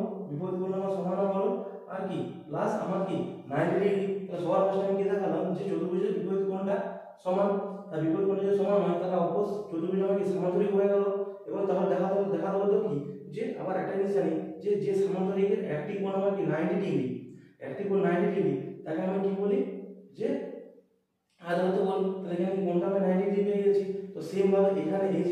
আর কি প্লাস আমার কি 90 ডিগ্রি। তাহলে সবার ফার্স্টে আমি কি দেখালাম যে চতুর্ভুজের বিপরীত কোণটা সমান, তার বিপরীত কোণ যদি সমান হয় তাহলে অপোজ চতুর্ভুজ আমার কি সামান্তরিক হয়ে গেল। এবং তাহলে দেখা হলো কি যে আবার একটা জিনিস জানি যে সামান্তরিকের একটি কোণ আমার কি 90 ডিগ্রি, তাকে আমি কি বলি যে আধারত বলি। তাহলে এখানে কোণটা আমি 90 ডিগ্রি পেয়ে গেছি। তো সেম ভাবে এখানে এই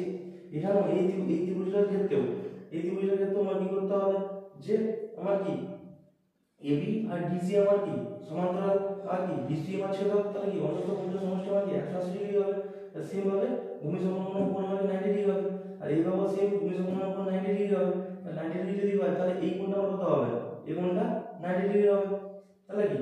ত্রিভুজের ক্ষেত্রেও আমার কি করতে হবে যে আমার কি এবি আর ডিসি আমার কি সমান্তরাল, আর কি বিসি আমার ছেদক, তাহলে কি অন্তত কোণের সমষ্টি আমার কি 180 ডিগ্রি হবে। সেম ভাবে ভূমি সংলগ্ন কোণ আমার 90 ডিগ্রি হবে, আর এইভাবে সেম ভূমি সংলগ্ন কোণ 90 ডিগ্রি হবে। 90 ডিগ্রি যদি হয় তাহলে এই কোণটা আমার কত হবে, এই কোণটা 90 ডিগ্রি হবে। তাহলে কি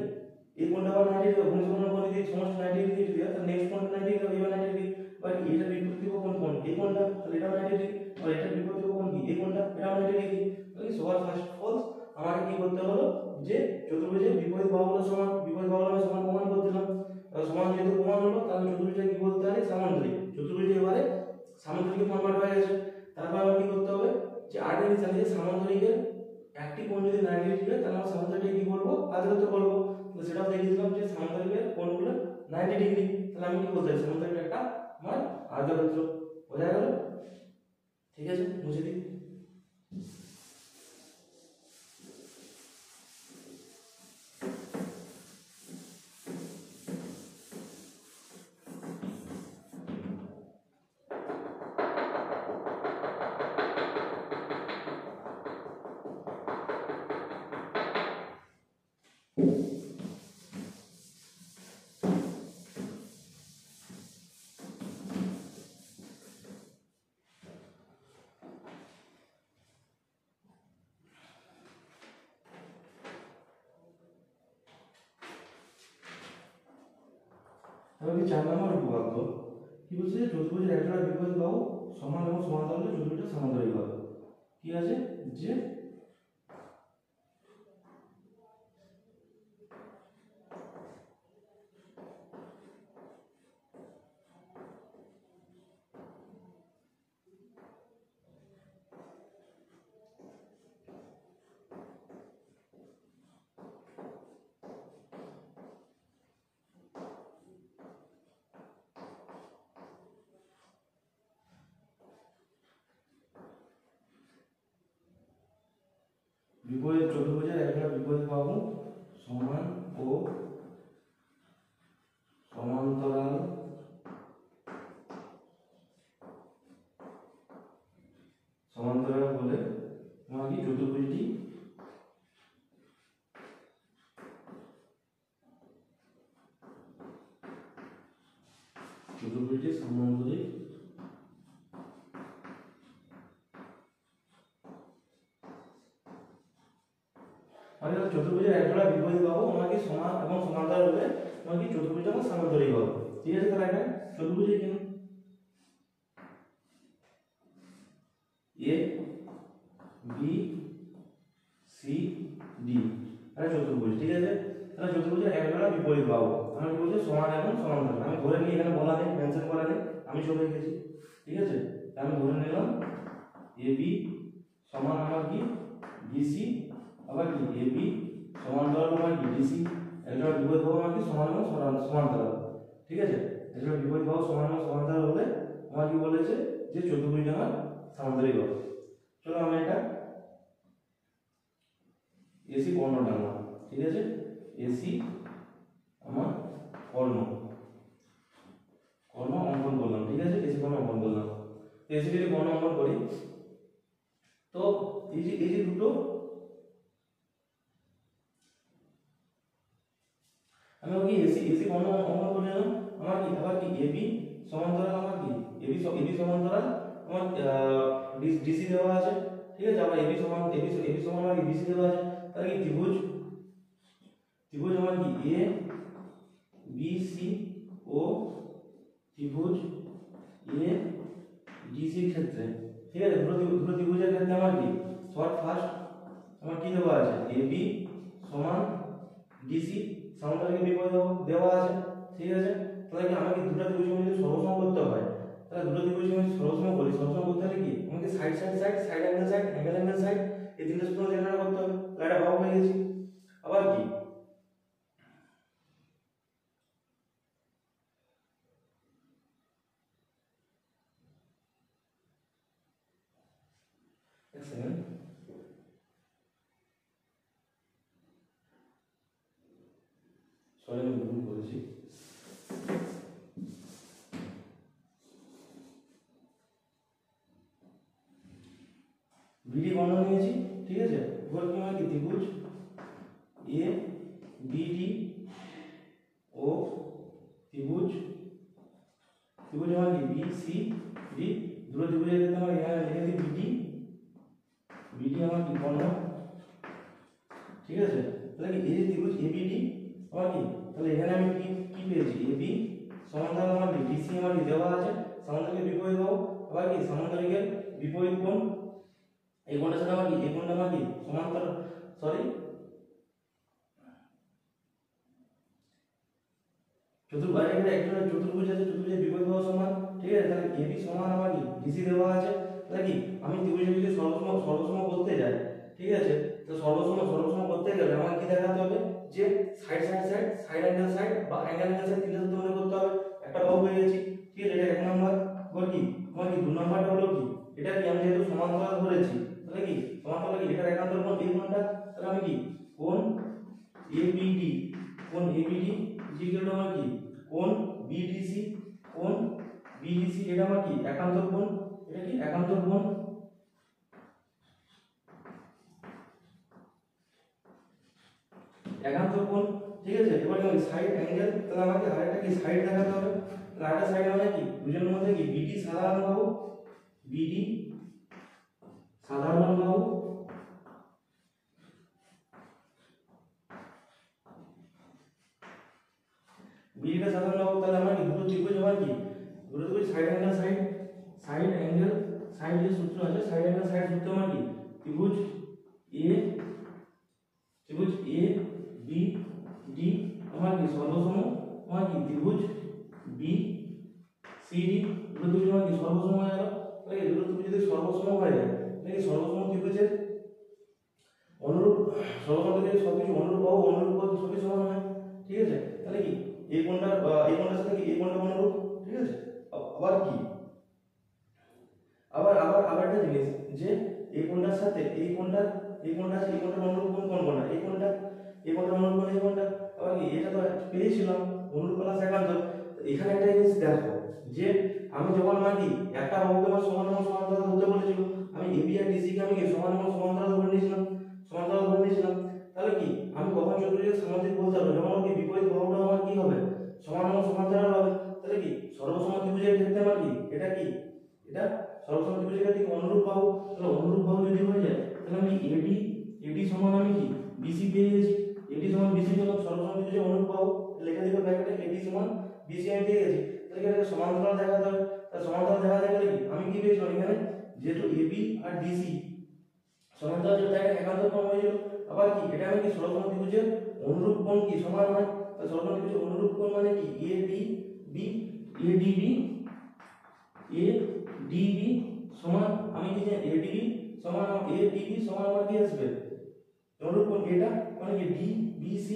এই কোণটা আবার 90 ডিগ্রি, গুণিত কোণ যদি সমস্ত 90 ডিগ্রি যদি হয় তাহলে নেক্সট কোণটা 90 ডিগ্রি হবে, এবার 90 ডিগ্রি। বা এটা বিপরীত কোণ এই কোণটা, তাহলে এটাও 90 ডিগ্রি। আর এটা বিপরীত কোণ কি এই কোণটা, এটাও 90 ডিগ্রি। তাহলে সবার ফার্স্ট ফলস আমাকে কি করতে হলো যে চতুর্ভুজের বিপরীত বাহুগুলো সমান, বিপরীত বাহুগুলো সমান প্রমাণ করে দিলাম। সমান যেহেতু প্রমাণ হলো তাহলে চতুর্ভুজটা কি বলতে হয়, সামান্তরিক। চতুর্ভুজে এবারে সামান্তরিকে কনভার্ট হয়ে গেছে। তারপর আবার কি করতে হবে যে আগে জানি যে সামান্তরিকের একটি কোণ যদি 90 ডিগ্রি হয় তাহলে আমরা সামান্তরিকে কি করব, আয়তক্ষেত্র করব। তো সেটাও দেখিয়ে দিলাম যে সামান্তরিকের কোণগুলো 90 ডিগ্রি। তাহলে আমি কি বলতে চাই, সামান্তরিক একটা আমার আয়তক্ষেত্র। বোঝা গেল? ঠিক আছে, মুছে দিই। এবার কি 4 নম্বর উপপাদ্য কি বলছে, চতুর্ভুজের একজোড়া বিপরীত বাহু সমান এবং সমান্তরাল হলে চতুর্ভুজটা সামান্তরিক হবে। কি আছে যে বিপরীত চতুর্ভুজের একজোড়া বিপরীত বাহু সমান ও সমান্তরাল হলে তোমার কি চতুর্ভুজটি সামান্তরিক মানে চতুর্ভুজের একজোড়া বিপরীত বাহু আমাকে সমান এবং সমান্তরাল হলে তোমার কি চতুর্ভুজটা আমার সামান্তরিক হবে। ঠিক আছে, তাহলে এখানে চতুর্ভুজে কি এ বি সি ডি এটা চতুর্ভুজ। ঠিক আছে, তাহলে চতুর্ভুজের একজোড়া বিপরীত বাহু আমি বলছি সমান এবং সমান্তরাল। আমি ধরে নিই, এখানে বলা নেই, মেনশন করা নেই, আমি চলে গেছি। ঠিক আছে, আমি ধরে নিলাম এ বি সমান আমার কি বিসি, আবার কি এ বি সমান্তরাল আমার কি ডিসি। একজোড়া বিপরীত বাহু আমার কি সমান এবং সমান্তরাল। ঠিক আছে, একজোড়া বিপরীত বাহু সমান এবং সমান্তরাল হলে আমার কি বলেছে যে চতুর্ভুজ আমার সামান্তরিক হবে। চলো আমি এটা এসি কর্ণ টানলাম। ঠিক আছে, এসি আমার কর্ণ অঙ্কন করলাম। ঠিক আছে, এসি কর্ণ অঙ্কন করলাম। এসি যদি কর্ণ অঙ্কন করি তো এই যে দুটো আমি কি এসি কর্ণ অঙ্কন করে নিলাম। আমার কি আবার কি এবি সমান্তরাল, আমার কি এবি সমান্তরাল আমার ডিসি দেওয়া আছে। ঠিক আছে, আবার এবি সমান আমার কি বিসি দেওয়া আছে। তাহলে কি ত্রিভুজ আমার কি এ বি সি ও ত্রিভুজ এ ডিসি ক্ষেত্রে। ঠিক আছে, দুটো ত্রিভুজের ক্ষেত্রে আমার কি সবার ফার্স্ট আমার কি দেওয়া আছে, এ বি সমান ডিসি সামান্তরিক বিপরীত দেওয়া আছে। ঠিক আছে, তাহলে কি আমাকে দুটো ত্রিভুজের মধ্যে সর্বসম করতে হয়। তাহলে দুটো ত্রিভুজের মধ্যে সর্বসম করতে হলে কি আমাকে সাইড অ্যাঙ্গেল সাইড এই তিনটে সূত্র জেনারেট করতে হবে। তাহলে এটা ভাব হয়ে গেছে। আবার কি এক সেকেন্ড, সরি আমি ভুল করেছি। বিডি বর্ণ নিয়েছি। ঠিক আছে, এবার কি আমার কি ত্রিভুজ এ বিডি ও ত্রিভুজ আমার কি বি সি ডি। দুটো ত্রিভুজের ক্ষেত্রে আমার এখানে লিখে দিই বিডি আমার কি বর্ণ। ঠিক আছে, তো তাহলে এখানে আমি কি কি পেয়েছি এবি সমান তাহলে আমার ডিসি আমার কি দেওয়া আছে সমান্তরালের বিপরীত বাহু আবার কি সমান্তরালের বিপরীত কোণ এই কোণটার সাথে আমার কি এই কোণটা আমার কি সমান্তরাল সরি চতুর্ভুজ একটা একটা চতুর্ভুজ আছে চতুর্ভুজের বিপরীত বাহু সমান ঠিক আছে তাহলে এবি সমান আমার কি ডিসি দেওয়া আছে তাহলে কি আমি ত্রিভুজের যদি সর্বসম করতে যাই ঠিক আছে তো সর্বসম করতে গেলে আমার কি দেখাতে হবে যে সাইড অ্যাঙ্গেল সাইড বা অ্যাঙ্গেল সাইড তিনটা সূত্র মনে করতে হবে একটা বাহু পেয়ে গেছি ঠিক আছে এটা এক নাম্বার এবার কি আমার কি দুই নাম্বারটা হলো কি এটা কি আমি যেহেতু সমান্তরাল ধরেছি তাহলে কি সমান্তরাল কি এটা একান্তর কোণ এই কোণটা তাহলে আমি কি কোণ ABD আমার কি কোণ BDC এটা আমার কি একান্তর কোণ এটা কি একান্তর কোণ ঠিক আছে এবার কি সাইড অ্যাঙ্গেল তাহলে আমাকে আরেকটা কি সাইড দেখাতে হবে তাহলে আরেকটা সাইড মানে কি দুজনের মধ্যে কি BD সাধারণ বাহু BD সাধারণ বাহু বিটা সাধারণ বাহু তাহলে আমার কি দুটো ত্রিভুজ আমার কি দুটো ত্রিভুজ সাইড অ্যাঙ্গেল সাইড যে সূত্র আছে সাইড অ্যাঙ্গেল সাইড সূত্র আমার কি ত্রিভুজ A B D আমার কি সর্বসম আমার কি ত্রিভুজ B C D দুটো ত্রিভুজ আমার কি সর্বসম হয়ে গেল তাহলে দুটো ত্রিভুজ যদি সর্বসম হয়ে যায় তাহলে সর্বসম ত্রিভুজের অনুরূপ সর্বসম ত্রিভুজের সবকিছু অনুরূপ বাহু অনুরূপ কোণ সবই সমান হয় ঠিক আছে তাহলে কি এই কোণটার সাথে কি এই কোণটা অনুরূপ ঠিক আছে আবার কি আবার একটা জিনিস যে এই কোণটার সাথে এই কোণটা আছে এই কোণটার অনুরূপ কোণ কোনটা এই কোণটা অনুরূপ কোণ এই কোণটা আবার কি এটা তো পেয়েছিলাম অনুরূপ প্লাস একান্তর এখানে একটা জিনিস দেখো যে আমি যখন মানে একটা বাহুকে আমার সমান্তরাল ধরতে বলেছিল আমি এবি আর ডিসি কে আমি কি সমান্তরাল ধরে নিয়েছিলাম তাহলে কি আমি কখন চতুর্ভুজের সামান্তরিক বলতে পারবো যখন কি বিপরীত বাহুটা আমার কি হবে সমান্তরাল হবে তাহলে কি সর্বসম ত্রিভুজের ক্ষেত্রে আমার কি এটা সর্বসম ত্রিভুজের ক্ষেত্রে অনুরূপ বাহু তাহলে অনুরূপ বাহু যদি হয়ে যায় তাহলে আমি এডি সমান আমি কি বিসি পেয়ে গেছি এডি সমান বিসি পেলাম সর্বসম ত্রিভুজের অনুরূপ বাহু লিখে দিব ব্র্যাকেটে এডি সমান বিসি আমি পেয়ে গেছি তাহলে এটাকে সমান্তরাল দেখাতে হবে তাহলে সমান্তরাল দেখাতে গেলে কি আমি কি পেয়েছিলাম এখানে যেহেতু এবি আর ডিসি সমান্তরাল যেটা একান্তর কোণ হয়েছিল আবার কি এটা আমি কি সর্বসম ত্রিভুজের অনুরূপ কোণ কি সমান হয় তাহলে সর্বসম ত্রিভুজের অনুরূপ কোণ মানে কি ADB সমান আমি কি জানি ADB সমান আমার কি আসবে অনুরূপ কোণ এটা মানে কি DBC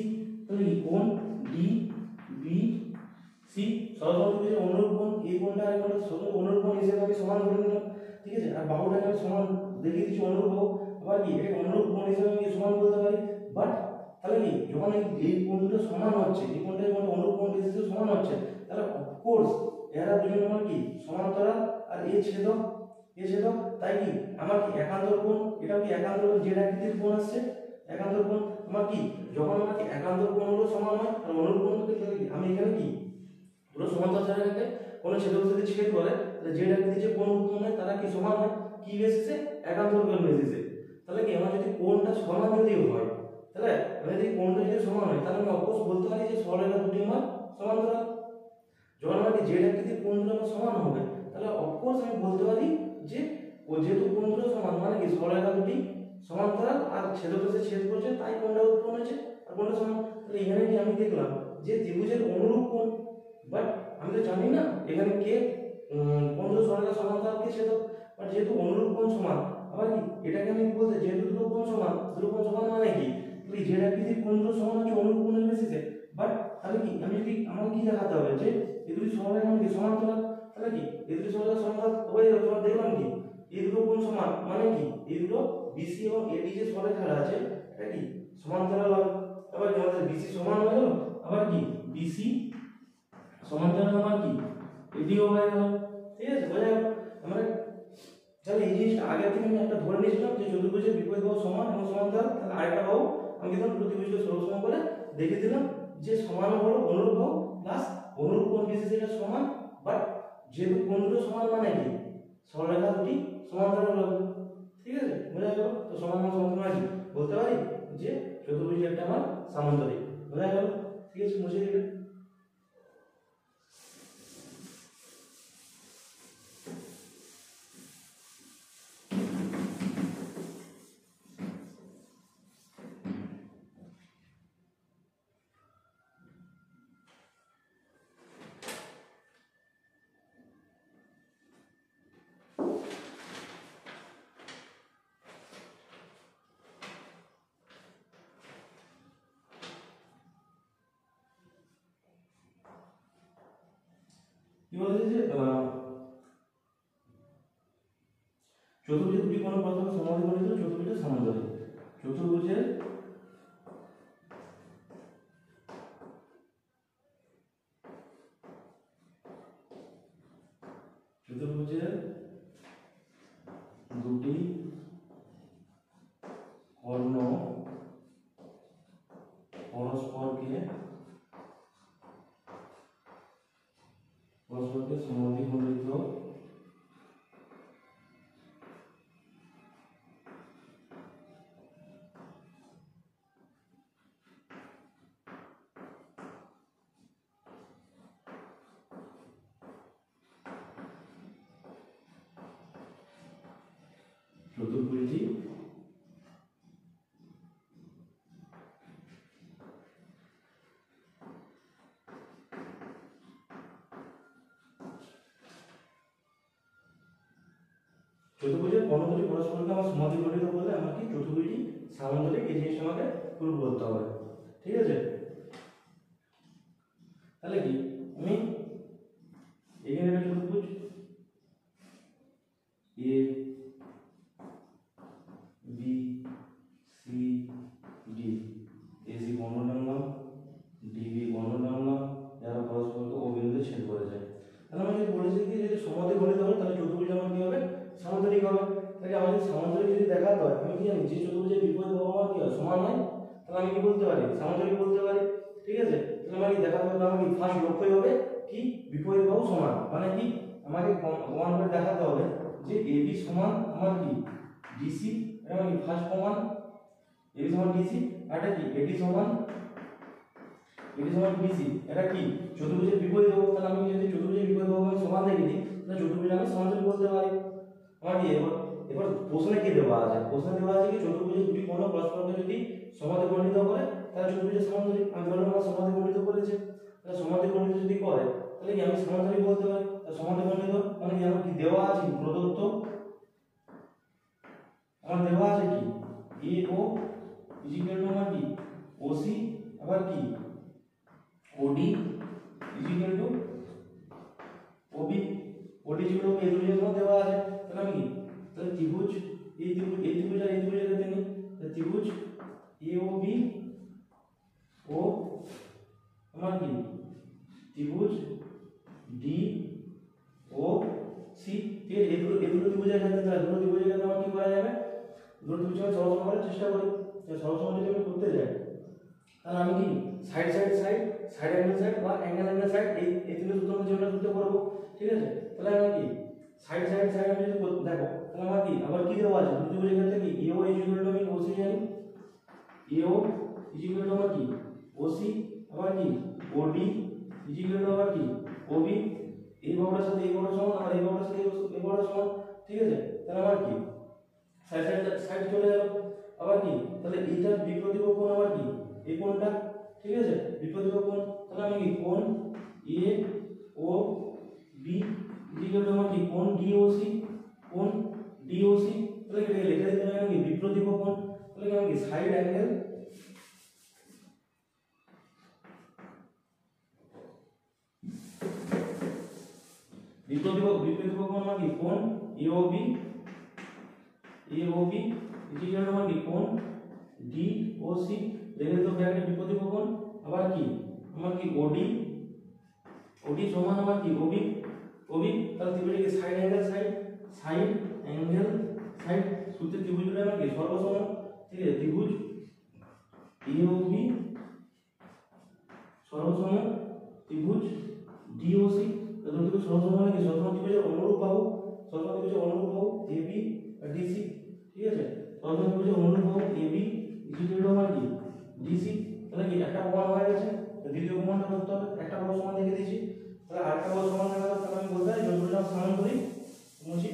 তাহলে কি কোণ DBC সর্বসম ত্রিভুজের অনুরূপ কোণ এই কোণটা আর কোণটা সমান অনুরূপ কোণ হিসেবে আমি সমান ধরে নিলাম ঠিক আছে আর বাহুটাকে আমি সমান দেখিয়ে দিচ্ছি অনুরূপ বাহু আবার কি এটা অনুরূপ কোণ হিসেবে আমি সমান বলতে পারি বাট তাহলে কি যখন এই কোণটা সমান হচ্ছে এই কোণটা অনুরূপ কোণ হিসেবে সমান হচ্ছে তাহলে অফকোর্স এরা দুজন আমার কি সমান্তরাল আর এই ছেদক তাই কি আমার কি একান্তর কোণ এটাও কি একান্তর কোণ যেটা আকৃতির কোণ আসছে একান্তর কোণ আমার কি যখন আমার কি একান্তর কোণ হলো সমান হয় আর অনুরূপ কোণ থেকে কি আমি এখানে কি পুরো সমান্তরাল জায়গাটাকে কোন ছেদক যদি ছেদ করে তাহলে যেটা আকৃতির যে কোণ উৎপন্ন হয় তারা কি সমান হয় কি বেসিসে একান্তর কোণ বেসিসে তাহলে কি আমার যদি কোণটা সমান যদি হয় তাহলে আমি যদি কোণটা যদি সমান হয় তাহলে আমি অবশ্য বলতে পারি যে সরলরেখা দুটি আমার সমান্তরাল যখন আমার যে আকৃতির কোণগুলো আমার সমান হবে তাহলে অবশ্য আমি বলতে পারি যে যেহেতু কোণগুলো সমান মানে কি সরলরেখা দুটি সমান্তরাল আর ছেদক এসে ছেদ করছে তাই কোণটা উৎপন্ন হয়েছে আর কোণটা সমান তাহলে এখানে কি আমি দেখলাম যে ত্রিভুজের অনুরূপ কোণ বাট আমি তো জানি না এখানে কে কোণগুলো সরলরেখা সমান্তরাল কে ছেদক বাট যেহেতু অনুরূপ কোণ সমান আবার কি এটাকে আমি বলতে যেহেতু দুটো কোণ সমান মানে কি তুই যে আকৃতির কোণগুলো সমান হচ্ছে অনুরূপ কোণের বেসিসে বাট তাহলে কি আমি যদি আমার কি দেখাতে হবে যে এই দুটি সরলরেখা কি সমান্তরাল তাহলে কি এই দুটি সরলরেখা সমান্তরাল হয়ে যাবে তোমরা দেখলাম কি এই দুটো কোণ সমান মানে কি এই দুটো বিসি এবং এডি যে সরলরেখা আছে এটা কি সমান্তরাল হবে আবার কি আমাদের বিসি সমান হয়ে গেল আবার কি বিসি সমান্তরাল আমার কি এডিও হয়ে গেল ঠিক আছে বোঝা গেল আমরা তাহলে এই জিনিসটা আগে থেকে আমি একটা ধরে নিয়েছিলাম যে চতুর্ভুজের বিপরীত বাহু সমান এবং সমান্তরাল তাহলে আরেকটা বাহু আমি কিন্তু প্রতিভুজকে সর্বসম করে দেখে দিলাম যে সমান হলো অনুরূপ বাহু প্লাস অনুরূপ কোণ বিসি সেটা সমান বাট যেহেতু কোণগুলো সমান মানে কি সরলরেখা দুটি সমান্তরাল হবে ঠিক আছে বোঝা গেল তো সমান কি বলতে পারি যে চতুর্ভুজ একটা আমার সামান্তরিক বোঝা গেল ঠিক আছে মুছে দিলে বলেছে যে চতুর্ভুজের দুটি কোণ পরস্পর সমান্তরাল চতুর্ভুজের সমান্তরাল চতুর্ভুজের দুটি কর্ণ পরস্পরকে সমদ্বিখণ্ডিত চতুর্ভুজটি চতুর্ভুজের কোণ দুটি পরস্পরকে আমার সমদ্বিখণ্ডিত বলে আমার কি চতুর্ভুজটি সামান্তরিক, এই জিনিসটা আমাকে প্রুভ করতে হবে। ঠিক আছে, তাহলে কি আমি এখানে একটা চতুর্ভুজ A B C D, AC কোণ টানলাম, ডিবি কোণ টানলাম, যারা পরস্পরকে ও বিন্দুতে ছেদ করে যায়। তাহলে আমি যদি বলেছি কি যদি সমদ্বিখণ্ডিত হয় তাহলে চতুর্ভুজ আমার কি হবে, সামান্তরিক হবে। তাহলে আমাদের সামান্তরিক যদি দেখাতে হয় আমি কি জানি যে চতুর্ভুজের বিপরীত বাহু আমার কি হয়, সমান হয়, তাহলে আমি কি বলতে পারি, সামান্তরিক বলতে পারি। ঠিক আছে, তাহলে আমাকে দেখাতে হবে, আমাকে ফার্স্ট লক্ষ্যই হবে কি বিপরীত বাহু সমান, মানে কি আমাকে প্রমাণ করে দেখাতে হবে যে এবি সমান আমার কি ডিসি, এটা মানে কি ফার্স্ট প্রমাণ, এবি সমান ডিসি, আর এটা কি এডি সমান বিসি, এটা কি চতুর্ভুজের বিপরীত বাহু। তাহলে আমি যদি চতুর্ভুজের বিপরীত বাহু আমি সমান দেখে দিই তাহলে চতুর্ভুজ আমি সমান্তরিক বলতে পারি। আমার কি এবার প্রশ্নে কি দেওয়া আছে, প্রশ্নে দেওয়া আছে কি চতুর্ভুজের দুটি কোণ পরস্পরকে যদি সমদ্বিখণ্ডিত করে তাহলে চতুর্ভুজের সমান্তরিক। আমি ধরলাম আমার সমদ্বিখণ্ডিত করেছে, তাহলে সমদ্বিখণ্ডিত যদি করে তাহলে কি আমি সমান্তরিক বলতে পারি। তাহলে সমদ্বিখণ্ডিত মানে কি আমার কি দেওয়া আছে, প্রদত্ত আমার দেওয়া আছে কি এ ও ইকুয়াল টু আমার কি ওসি, আবার কি OD equal to OB, OD equal to এই দুটোর মধ্যে দেওয়া আছে। তাহলে আমি কি তাহলে ত্রিভুজ এই ত্রিভুজ আর এই ত্রিভুজের ক্ষেত্রে নিই, তাহলে ত্রিভুজ এ ও বি ও আমার কি ত্রিভুজ ডি ও সি। ঠিক আছে, এই দুটো ত্রিভুজের ক্ষেত্রে তাহলে দুটো ত্রিভুজের ক্ষেত্রে আমার কি করা যাবে, দুটো ত্রিভুজ আমি সরল করার চেষ্টা করি। সরল যদি আমি করতে যাই তাহলে আমি কি সাইড অ্যাঙ্গেল সাইড বা অ্যাঙ্গেল সাইড এই তিনটে সূত্রের মধ্যে যেটা করতে পারবো। ঠিক আছে, তাহলে আমি কি সাইড আমি যদি দেখো তাহলে আমার কি আবার কি দেওয়া আছে, দুটো ত্রিভুজের ক্ষেত্রে কি এও ইকুয়াল টু আমি ওসি জানি, এও ইকুয়াল টু আমার কি ওসি, আবার কি ওডি ইকুয়াল টু আবার কি ওবি, এই বাহুটার সাথে এই বাহুটা সমান, আর এই বাহুটার সাথে এই বাহুটা সমান। ঠিক আছে, তাহলে আমার কি সাইড চলে গেল। আবার কি তাহলে এইটার বিপ্রতিভ কোণ আবার কি এই কোণটা। ঠিক আছে, বিপ্রতিভ কোণ, তাহলে আমি কি কোণ এ ও বি ইকুয়াল টু আমার কি কোণ ডিওসি, তাহলে কি লেখা দিতে হবে কি বিপ্রতিভ কোণ। তাহলে কি আমি কি সাইড অ্যাঙ্গেল বিপ্রতিভ কোণ আমার কি কোণ এওবি ইকুয়াল টু আমার কি কোণ ডিওসি, দেখে তো ব্র্যাকেটে বিপ্রতিভ কোণ। আবার কি আমার কি ওডি সমান আমার কি ওবি, তাহলে ত্রিভুজের কি সাইড অ্যাঙ্গেল সাইড সূত্রের ত্রিভুজগুলো আমার কি সর্বসম। ঠিক আছে, ত্রিভুজ এওবি সর্বসম ত্রিভুজ ডিওসি, তাহলে দুটো সর্বসম মানে কি সর্বসম ত্রিভুজের অনুরূপ বাহু, এবি আর ডিসি। ঠিক আছে, সর্বসম ত্রিভুজের অনুরূপ বাহু এবি ইকুয়াল টু আমার কি ডিসি। তাহলে কি একটা প্রমাণ হয়ে গেছে, দ্বিতীয় প্রমাণটা করতে হবে। একটা বাহু সমান দেখে দিয়েছি, তাহলে আরেকটা বাহু সমান হয়ে গেল, তাহলে আমি বলতে পারি যতটা সমান্তরিক মুছি।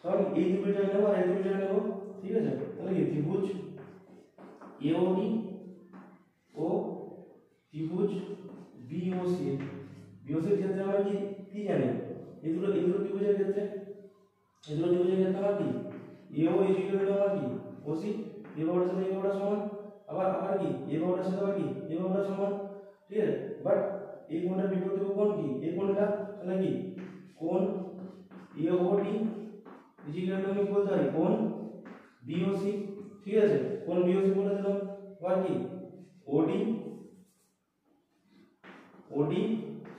তাহলে এই ত্রিভুজটা নেব আর এই ত্রিভুজটা নেব। ঠিক আছে, তাহলে কি ত্রিভুজ এওডি ও ত্রিভুজ বিওসি, বিওসির ক্ষেত্রে আমরা কি জানি, এই দুটো ত্রিভুজের ক্ষেত্রে আমার কি এও ইকুয়াল টু আমার কি ওসি, এই বাহুটার সাথে এই বাহুটা সমান, আবার কি এই বাহুটার সাথে আবার কি এই বাহুটা সমান। ঠিক আছে। বাট এই কোণটার বিপরীত কোণ কি, এই কোণটা তাহলে কি কোণ এওডি ইজিক্যাল টু আমি বলতে পারি কোণ বিওসি, ঠিক আছে। কোণ বিওসি বলে দিলাম, আবার কি ওডি ওডি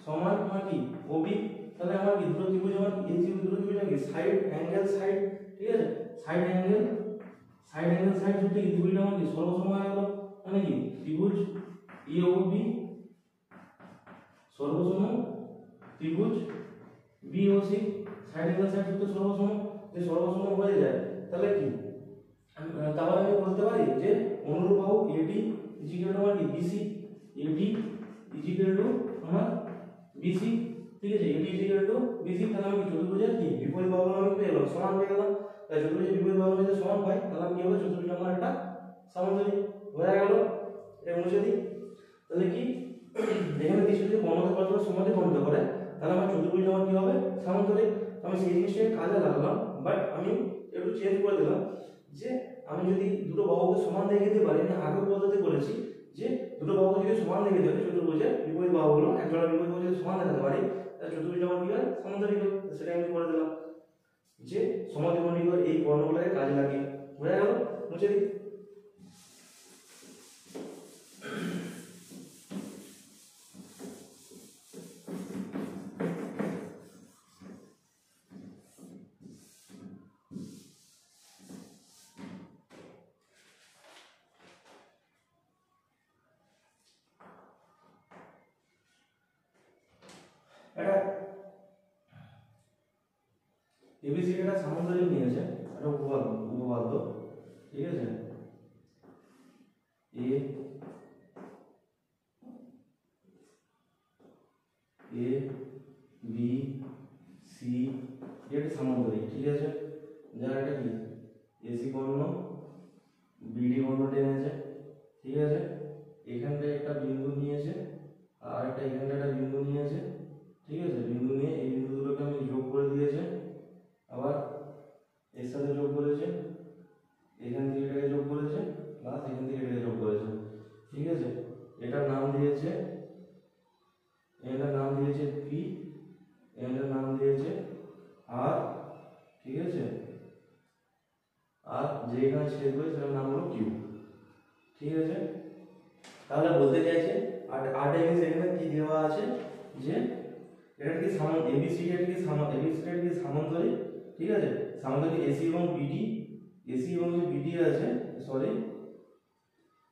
সমান আমার কি ওবি, তাহলে আমার কি দুটো ত্রিভুজ, আমার এই দুটো ত্রিভুজ কি সাইড অ্যাঙ্গেল সাইড, ঠিক আছে। সাইড অ্যাঙ্গেল সাইড সূত্রে কি ত্রিভুজটা আমার কি সর্বসম হয়ে গেল, মানে কি ত্রিভুজ এওবি সর্বসম ত্রিভুজ বিওসি, সাইড অ্যাঙ্গেল সাইড সূত্রে সর্বসম, যে সর্বসম হয়ে যায় তাহলে কি, তাহলে আমি বলতে পারি যে অনুরূপ বাহু এডি ইজিক্যাল টু আমার কি বিসি, এডি ইজিক্যাল টু আমার বিসি, ঠিক আছে। এডি ইজিক্যাল টু বিসি, তাহলে আমি চতুর্ভুজের কি বিপরীত বাহুগুলো আমি পেয়ে গেলাম, সমান পেয়ে গেলাম। তাই চতুর্ভুজের বিপরীত বাহু যদি সমান হয় তাহলে কি হবে, চতুর্ভুজ আমার একটা সমান্তরাল হয়ে গেল। এটা মুছে দিই, তাহলে কি এখানে কিছু যদি কোণকে পরস্পর সমান্তরাল করে তাহলে আমার চতুর্ভুজ আমার কি হবে সমান্তরাল। আমি সেই জিনিসটাকে কাজে লাগালাম, বাট আমি একটু চেঞ্জ করে দিলাম যে আমি যদি দুটো বাহুকে সমান দেখে দিতে পারি, আমি আগের পদ্ধতি করেছি যে দুটো বাহুকে যদি সমান দেখে দিতে পারি, চতুর্ভুজের বিপরীত বাহুগুলো একজোড়া বিপরীত বাহু যদি সমান দেখাতে পারি তাহলে চতুর্ভুজ আমার কি হয় সমান্তরাল। সেটা আমি করে দিলাম যে সমদ্বিখণ্ডিত এই বর্ণগুলোকে কাজে লাগিয়ে হয়ে গেল, মুছে দিই। এটা এবিসিডি একটা সামান্তরিক নিয়েছে, একটা উপপাদ্য, ঠিক আছে। এ এ বি সি এটা সামান্তরিক, ঠিক আছে। যার একটা কি এসি কর্ণ বিডি কর্ণ টেনেছে, ঠিক আছে। এখানটায় একটা বিন্দু নিয়েছে আর একটা এখানটায় একটা বিন্দু নিয়েছে, ঠিক আছে। বিন্দু নিয়ে এই বিন্দু দুটোকে আমি যোগ করে দিয়েছে, আবার এর সাথে যোগ করেছে, এখান থেকে এটাকে যোগ করেছে, প্লাস এখান থেকে এটাকে যোগ করেছে, ঠিক আছে। এটার নাম দিয়েছে পি, এটার নাম দিয়েছে আর, ঠিক আছে। আর যে এখানে ছেদ করে সেটার নাম হলো কিউ, ঠিক আছে। তাহলে বলতে চাইছে আর এখানে কি দেওয়া আছে যে এটা কি এবিসিডি এর কি সামান্তরিক, ঠিক আছে। সামান্তরিক এসি এবং বিডি, এসি এবং যে বিডি আছে, সরি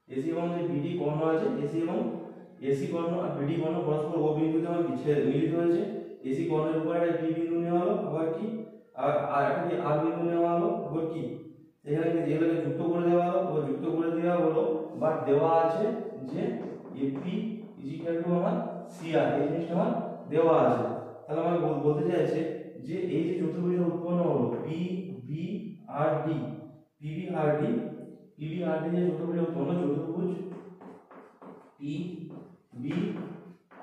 এসি এবং যে বিডি কর্ণ আছে, এসি কর্ণ আর বিডি কর্ণ পরস্পর ও বিন্দুতে আমার মিলিত হয়েছে। এসি কর্ণের উপর একটা বি বিন্দু নেওয়া হলো, আবার কি আর একটা কি আর বিন্দু নেওয়া হলো, আবার কি এখানে যেগুলোকে যুক্ত করে দেওয়া হলো, আবার যুক্ত করে দেওয়া হলো, বাট দেওয়া আছে যে এপি ইজিক্যাল টু আমার সিআর, এই জিনিসটা আমার দেওয়া আছে। তাহলে আমাকে বলতে চাইছে যে এই যে চতুর্ভুজের উৎপন্ন হলো পি বি আর ডি, পিবি আর ডি যে চতুর্ভুজের উৎপন্ন চতুর্ভুজ পি বি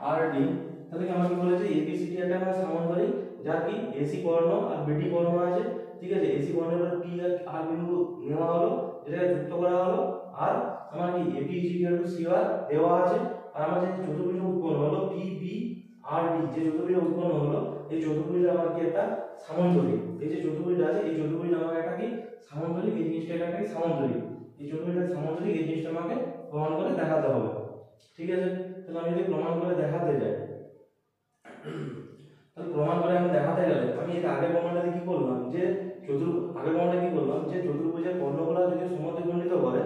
আর ডি, তাহলে কি আমাকে বলেছে এবিসিডি একটা আমার সামান্তরিক যার কি এসি কর্ণ আর বিডি কর্ণ আছে, ঠিক আছে। এসি কর্ণের উপর পি আর বিন্দু নেওয়া হলো, যেটাকে যুক্ত করা হলো, আর আমার কি এপি ইকুয়াল টু সিআর দেওয়া আছে। আর আমার যে চতুর্ভুজ উৎপন্ন হলো পি বি আর ডি, যে চতুর্ভুজ উৎপন্ন হলো এই চতুর্ভুজ আমার কি একটা সামান্তরিক, এই যে চতুর্ভুজ আছে এই চতুর্ভুজ আমার একটা কি সামান্তরিক, এই জিনিসটা একটা কি সামান্তরিক, এই চতুর্ভুজটা সামান্তরিক, এই জিনিসটা আমাকে প্রমাণ করে দেখাতে হবে, ঠিক আছে। তাহলে আমি যদি প্রমাণ করে দেখাতে যাই, তাহলে প্রমাণ করে আমি দেখাতে গেলে আমি এর আগের প্রমাণটাতে কি করলাম যে চতুর্ভুজের কর্ণগুলো যদি সমদ্বিখণ্ডিত করে,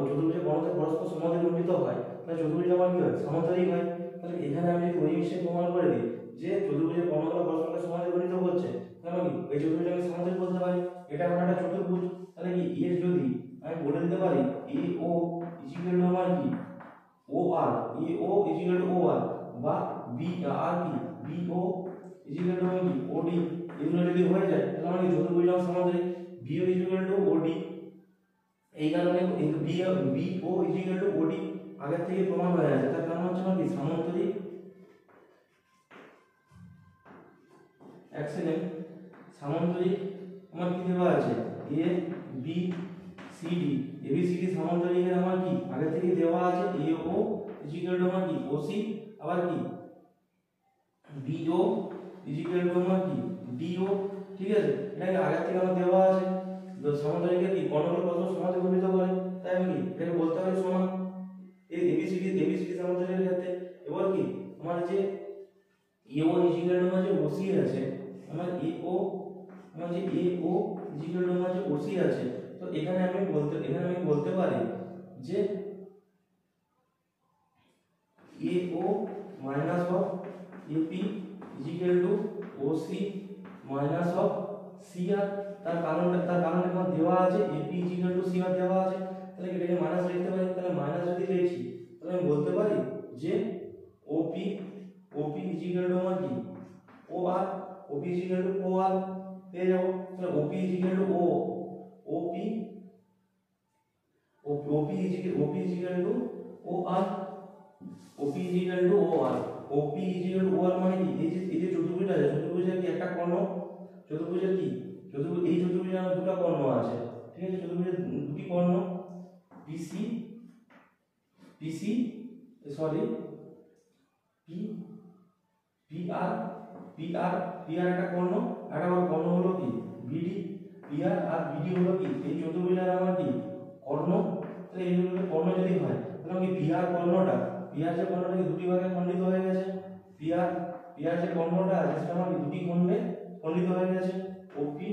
চতুর্ভুজের কর্ণতে পরস্পর সমদ্বিখণ্ডিত হয় তাহলে চতুর্ভুজ আমার কি হয় সামান্তরিক হয়। তাহলে এখানে আমি যদি ওই বিষয়ে প্রমাণ করে দিই যে চতুর্ভুজের কর্ণগুলো পরস্পর সমদ্বিখণ্ডিত হচ্ছে, তাহলে কি এই চতুর্ভুজ আমি সামান্তরিক বলতে পারি। এটা আমার একটা চতুর্ভুজ, তাহলে কি এর যদি আমি বলে দিতে পারি এ ও ইকুয়াল টু আমার কি O R, A O equal to O আর, বা বি আর কি বি ও ইকুয়াল টু কি ও ডি, এগুলো যদি হয়ে যায় তাহলে আমার কি চতুর্ভুজ আমার সামান্তরিক। B O equal to O D, এই কারণে B O equal to O D আগের থেকে প্রমাণ হয়ে আছে, তার কারণ হচ্ছে আমার কি সামান্তরিক। এক্সেলেন্ট, সামান্তরিক আমার কি দেওয়া আছে A B C D, ABCD সামান্তরিকের আমার কি আগে থেকে দেওয়া আছে এ ও ইকুয়াল টু আমার কি ওসি আবার কি বিও ইজ ইকুয়াল টু আমার কি ডিও। ঠিক আছে, এটাকে আগে থেকে আমার দেওয়া আছে সমান্তরালকে কি কর্ণগুলো পরস্পর সমান্তরালে করে, তাই আমি কি এটাকে বলতে পারি সমান এই এবিসিডি সমান্তরালের ক্ষেত্রে। এবার কি আমার যে এও ইজ ইকুয়াল টু আমার যে ওসি আছে, আমার এও আমার যে এও ইজ ইকুয়াল টু আমার যে ওসি আছে, তো এখানে আমি বলতে পারি যে AO minus of AP is equal to OC minus of CR. তার কারণ এখানে দেওয়া আছে AP is equal to CR দেওয়া আছে, তাহলে এটাকে মাইনাস লিখতে পারি। তাহলে মাইনাস যদি লিখি তাহলে আমি বলতে পারি যে ওপি ইজ ইকুয়াল টু আমার কি O R OP is equal to O R পেয়ে যাবো। তাহলে OP is equal to OP is equal to O R OP is equal to O R মানে কি এই যে চতুর্ভুজ আছে, চতুর্ভুজের কি একটা কর্ণ, চতুর্ভুজের কি এই চতুর্ভুজের আমার দুটো কর্ণ আছে। ঠিক আছে, চতুর্ভুজের দুটি কর্ণ পিসি সরি পি পিআর একটা কর্ণ, একটা কর্ণ হলো কি বিডি। পিআর আর বিডি হলো কি এই চতুর্ভুজের আমার কি কর্ণ। তাহলে এই কর্ণ যদি হয় তাহলে আমি পিআর যে কর্ণটা দুটি ভাগে খণ্ডিত হয়ে গেছে, পিআর যে কর্ণটা আছে সেটা আমার দুটি খণ্ডে খণ্ডিত হয়ে গেছে। OP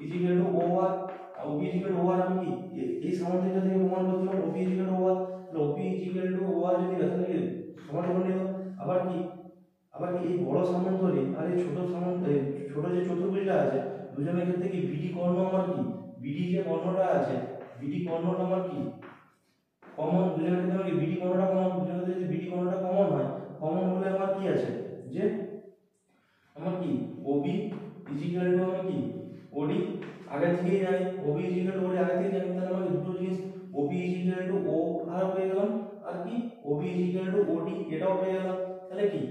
is equal to O R OP is equal to O R আমি কি এই সামান্তরিকতা থেকে প্রমাণ করছিলাম OP is equal to O R. তাহলে OP is equal to O R যদি ব্যাসার্ধকে সমান্তরাল আবার কি এই বড় সামান্তরিক আর এই ছোট যে চতুর্ভুজটা আছে দুজনের ক্ষেত্রে কি বিডি কর্ণ আমার কি বিডি যে কর্ণটা আছে বিডি কর্ণটা আমার কি কমন, দুজনের ক্ষেত্রে আমার কি বিডি কর্ণটা কমন। দুজনের ক্ষেত্রে যদি বিডি কর্ণটা কমন হয়, কমন হলে আমার কি আছে যে আমার কি ওবি ইজ ইকুয়াল টু আমার কি ওডি আগে থেকেই জানি, ওবি ইজ ইকুয়াল টু ওডি আগে থেকেই জানি। তাহলে আমার দুটো জিনিস Obi is equal to O R পেয়ে গেলাম, আর কি ওবি ইজ ইকুয়াল টু ওডি এটাও পেয়ে গেলাম। তাহলে কি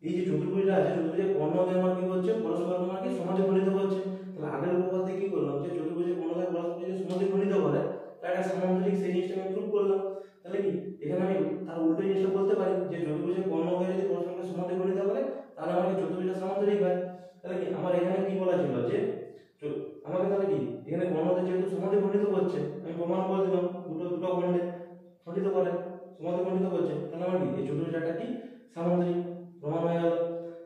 এই যে চতুর্ভুজটা আছে চতুর্ভুজের কর্ণদ্বয় আমার কি বলছে পরস্পর আমাকে সমান্তরালিত করছে। তাহলে আগের উপপাদ্য কি করলাম যে চতুর্ভুজের কর্ণদ্বয় পরস্পর যদি সমান্তরালিত করে তাহলে একটা সামান্তরিক সেই জিনিসটা আমি প্রুভ করলাম। তাহলে কি এখানে আমি তার উল্টো জিনিসটা বলতে পারি যে চতুর্ভুজের কর্ণদ্বয় যদি পরস্পরকে সমান্তরালিত করে তাহলে আমাকে চতুর্ভুজটা সামান্তরিক হয়। তাহলে কি আমার এখানে কি বলা ছিল যে আমাকে তাহলে কি এখানে কর্ণদ্বয় যেহেতু সমান্তরালিত করছে আমি প্রমাণ করে দিলাম দুটো খণ্ডে খণ্ডিত করে সমান্তরালিত করছে, তাহলে আমার কি এই চতুর্ভুজটা কি সামান্তরিক প্রমাণ হয়ে গেল।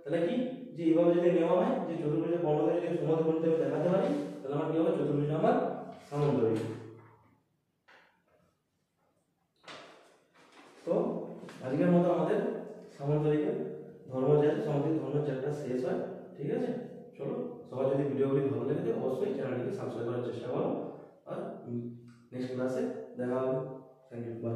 তাহলে কি যে এইভাবে যদি নেওয়া হয় যে চতুর্ভুজের কর্ণদ্বয় যদি সমান্তরালিত আমি দেখাতে পারি তাহলে আমার কি হবে চতুর্ভুজটা আমার সামান্তরিক। তো আজকের মতো আমাদের সামান্তরিকের সামান্তরিক ধর্ম চ্যাপ্টার শেষ হয়। ঠিক আছে, চলো সবাই যদি ভিডিওগুলি ভালো লেগে অবশ্যই চ্যানেলটিকে সাবস্ক্রাইব করার চেষ্টা করো, আর নেক্সট ক্লাসে দেখা হবে। Thank you, by.